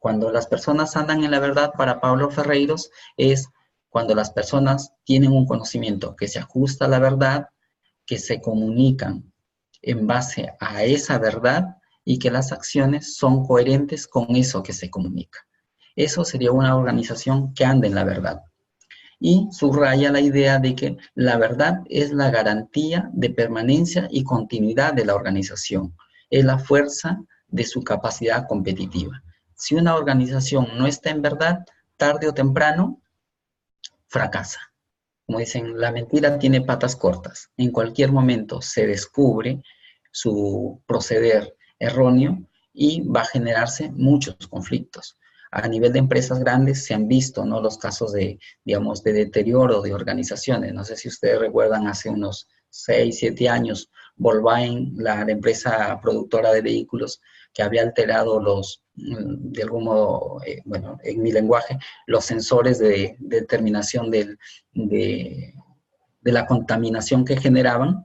Cuando las personas andan en la verdad, para Pablo Ferreiros, es cuando las personas tienen un conocimiento que se ajusta a la verdad, que se comunican en base a esa verdad y que las acciones son coherentes con eso que se comunica. Eso sería una organización que anda en la verdad. Y subraya la idea de que la verdad es la garantía de permanencia y continuidad de la organización. Es la fuerza de su capacidad competitiva. Si una organización no está en verdad, tarde o temprano, fracasa. Como dicen, la mentira tiene patas cortas. En cualquier momento se descubre su proceder erróneo y va a generarse muchos conflictos. A nivel de empresas grandes se han visto, ¿no?, los casos de, digamos, de deterioro de organizaciones. No sé si ustedes recuerdan hace unos 6, 7 años, Volkswagen, la empresa productora de vehículos, que había alterado de algún modo, bueno, en mi lenguaje, los sensores de determinación de la contaminación que generaban.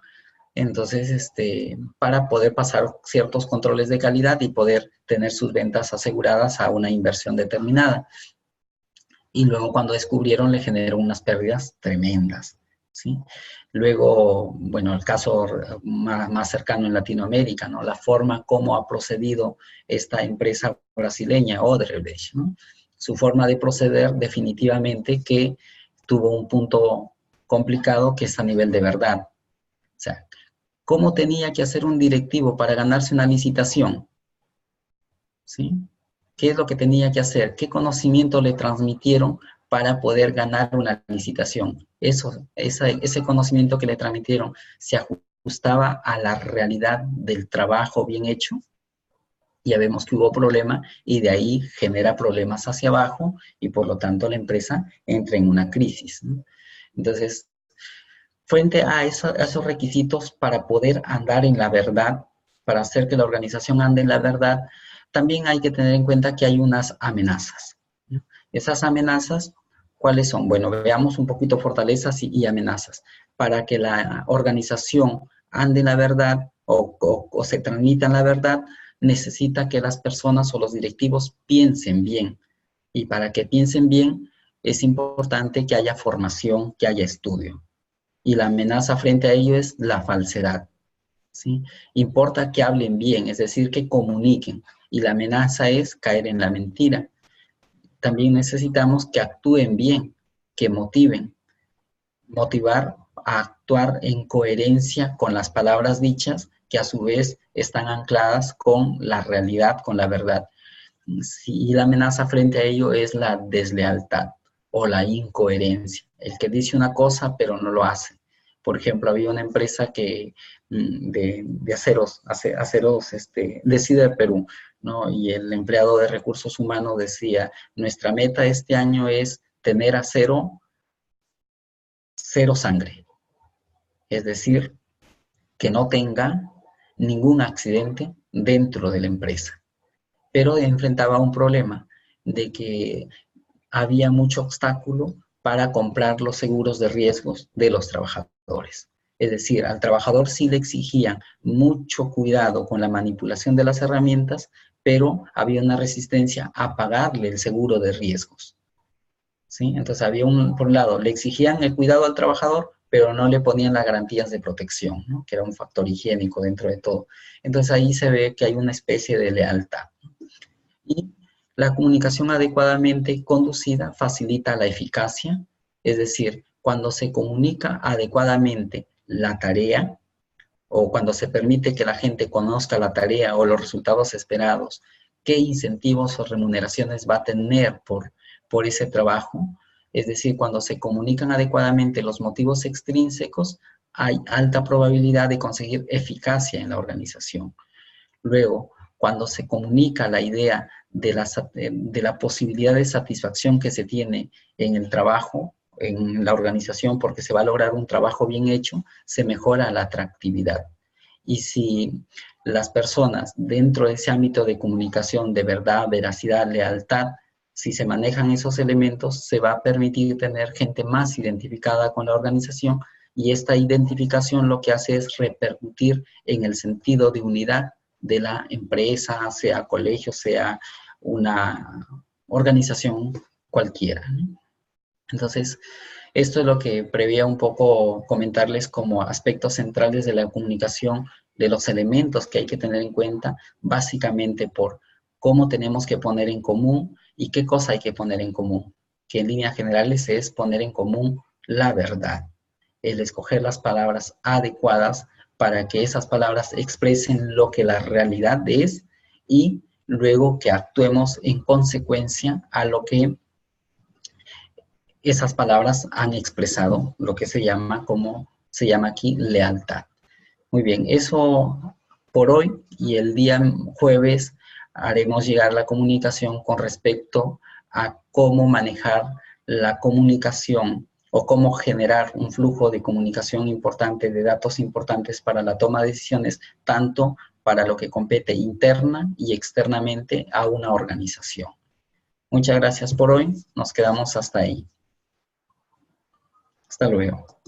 Entonces, para poder pasar ciertos controles de calidad y poder tener sus ventas aseguradas a una inversión determinada. Y luego cuando descubrieron le generó unas pérdidas tremendas, ¿sí? Luego, bueno, el caso más cercano en Latinoamérica, ¿no? La forma como ha procedido esta empresa brasileña, Odebrecht, ¿no? Su forma de proceder definitivamente que tuvo un punto complicado que es a nivel de verdad. O sea, ¿cómo tenía que hacer un directivo para ganarse una licitación? ¿Sí? ¿Qué es lo que tenía que hacer? ¿Qué conocimiento le transmitieron para poder ganar una licitación? Ese conocimiento que le transmitieron se ajustaba a la realidad del trabajo bien hecho. Ya vemos que hubo problema y de ahí genera problemas hacia abajo y por lo tanto la empresa entra en una crisis, ¿no? Entonces, frente a esos requisitos para poder andar en la verdad, para hacer que la organización ande en la verdad, también hay que tener en cuenta que hay unas amenazas, ¿no? Esas amenazas, ¿cuáles son? Bueno, veamos un poquito fortalezas y amenazas. Para que la organización ande en la verdad o se transmita en la verdad, necesita que las personas o los directivos piensen bien. Y para que piensen bien, es importante que haya formación, que haya estudio. Y la amenaza frente a ello es la falsedad, ¿sí? Importa que hablen bien, es decir, que comuniquen. Y la amenaza es caer en la mentira. También necesitamos que actúen bien, que motiven. Motivar a actuar en coherencia con las palabras dichas, que a su vez están ancladas con la realidad, con la verdad. Y la amenaza frente a ello es la deslealtad o la incoherencia. El que dice una cosa pero no lo hace. Por ejemplo, había una empresa que de aceros de SIDA de Perú, ¿no? Y el empleado de recursos humanos decía, nuestra meta este año es tener acero cero sangre. Es decir, que no tenga ningún accidente dentro de la empresa. Pero enfrentaba un problema de que había mucho obstáculo para comprar los seguros de riesgos de los trabajadores. Es decir, al trabajador sí le exigían mucho cuidado con la manipulación de las herramientas, pero había una resistencia a pagarle el seguro de riesgos, ¿sí? Entonces había por un lado, le exigían el cuidado al trabajador, pero no le ponían las garantías de protección, ¿no? Que era un factor higiénico dentro de todo. Entonces ahí se ve que hay una especie de lealtad. Y la comunicación adecuadamente conducida facilita la eficacia, es decir, cuando se comunica adecuadamente la tarea o cuando se permite que la gente conozca la tarea o los resultados esperados, qué incentivos o remuneraciones va a tener por ese trabajo, es decir, cuando se comunican adecuadamente los motivos extrínsecos, hay alta probabilidad de conseguir eficacia en la organización. Luego, cuando se comunica la idea de la posibilidad de satisfacción que se tiene en el trabajo, en la organización, porque se va a lograr un trabajo bien hecho, se mejora la atractividad. Y si las personas dentro de ese ámbito de comunicación de verdad, veracidad, lealtad, si se manejan esos elementos, se va a permitir tener gente más identificada con la organización y esta identificación lo que hace es repercutir en el sentido de unidad de la empresa, sea colegio, sea una organización cualquiera, ¿no? Entonces, esto es lo que prevía un poco comentarles como aspectos centrales de la comunicación, de los elementos que hay que tener en cuenta, básicamente por cómo tenemos que poner en común y qué cosa hay que poner en común, que en líneas generales es poner en común la verdad, el escoger las palabras adecuadas para que esas palabras expresen lo que la realidad es y luego que actuemos en consecuencia a lo que esas palabras han expresado, lo que se llama, como se llama aquí, lealtad. Muy bien, eso por hoy, y el día jueves haremos llegar la comunicación con respecto a cómo manejar la comunicación o cómo generar un flujo de comunicación importante, de datos importantes para la toma de decisiones, tanto para lo que compete interna y externamente a una organización. Muchas gracias por hoy, nos quedamos hasta ahí. Hasta luego.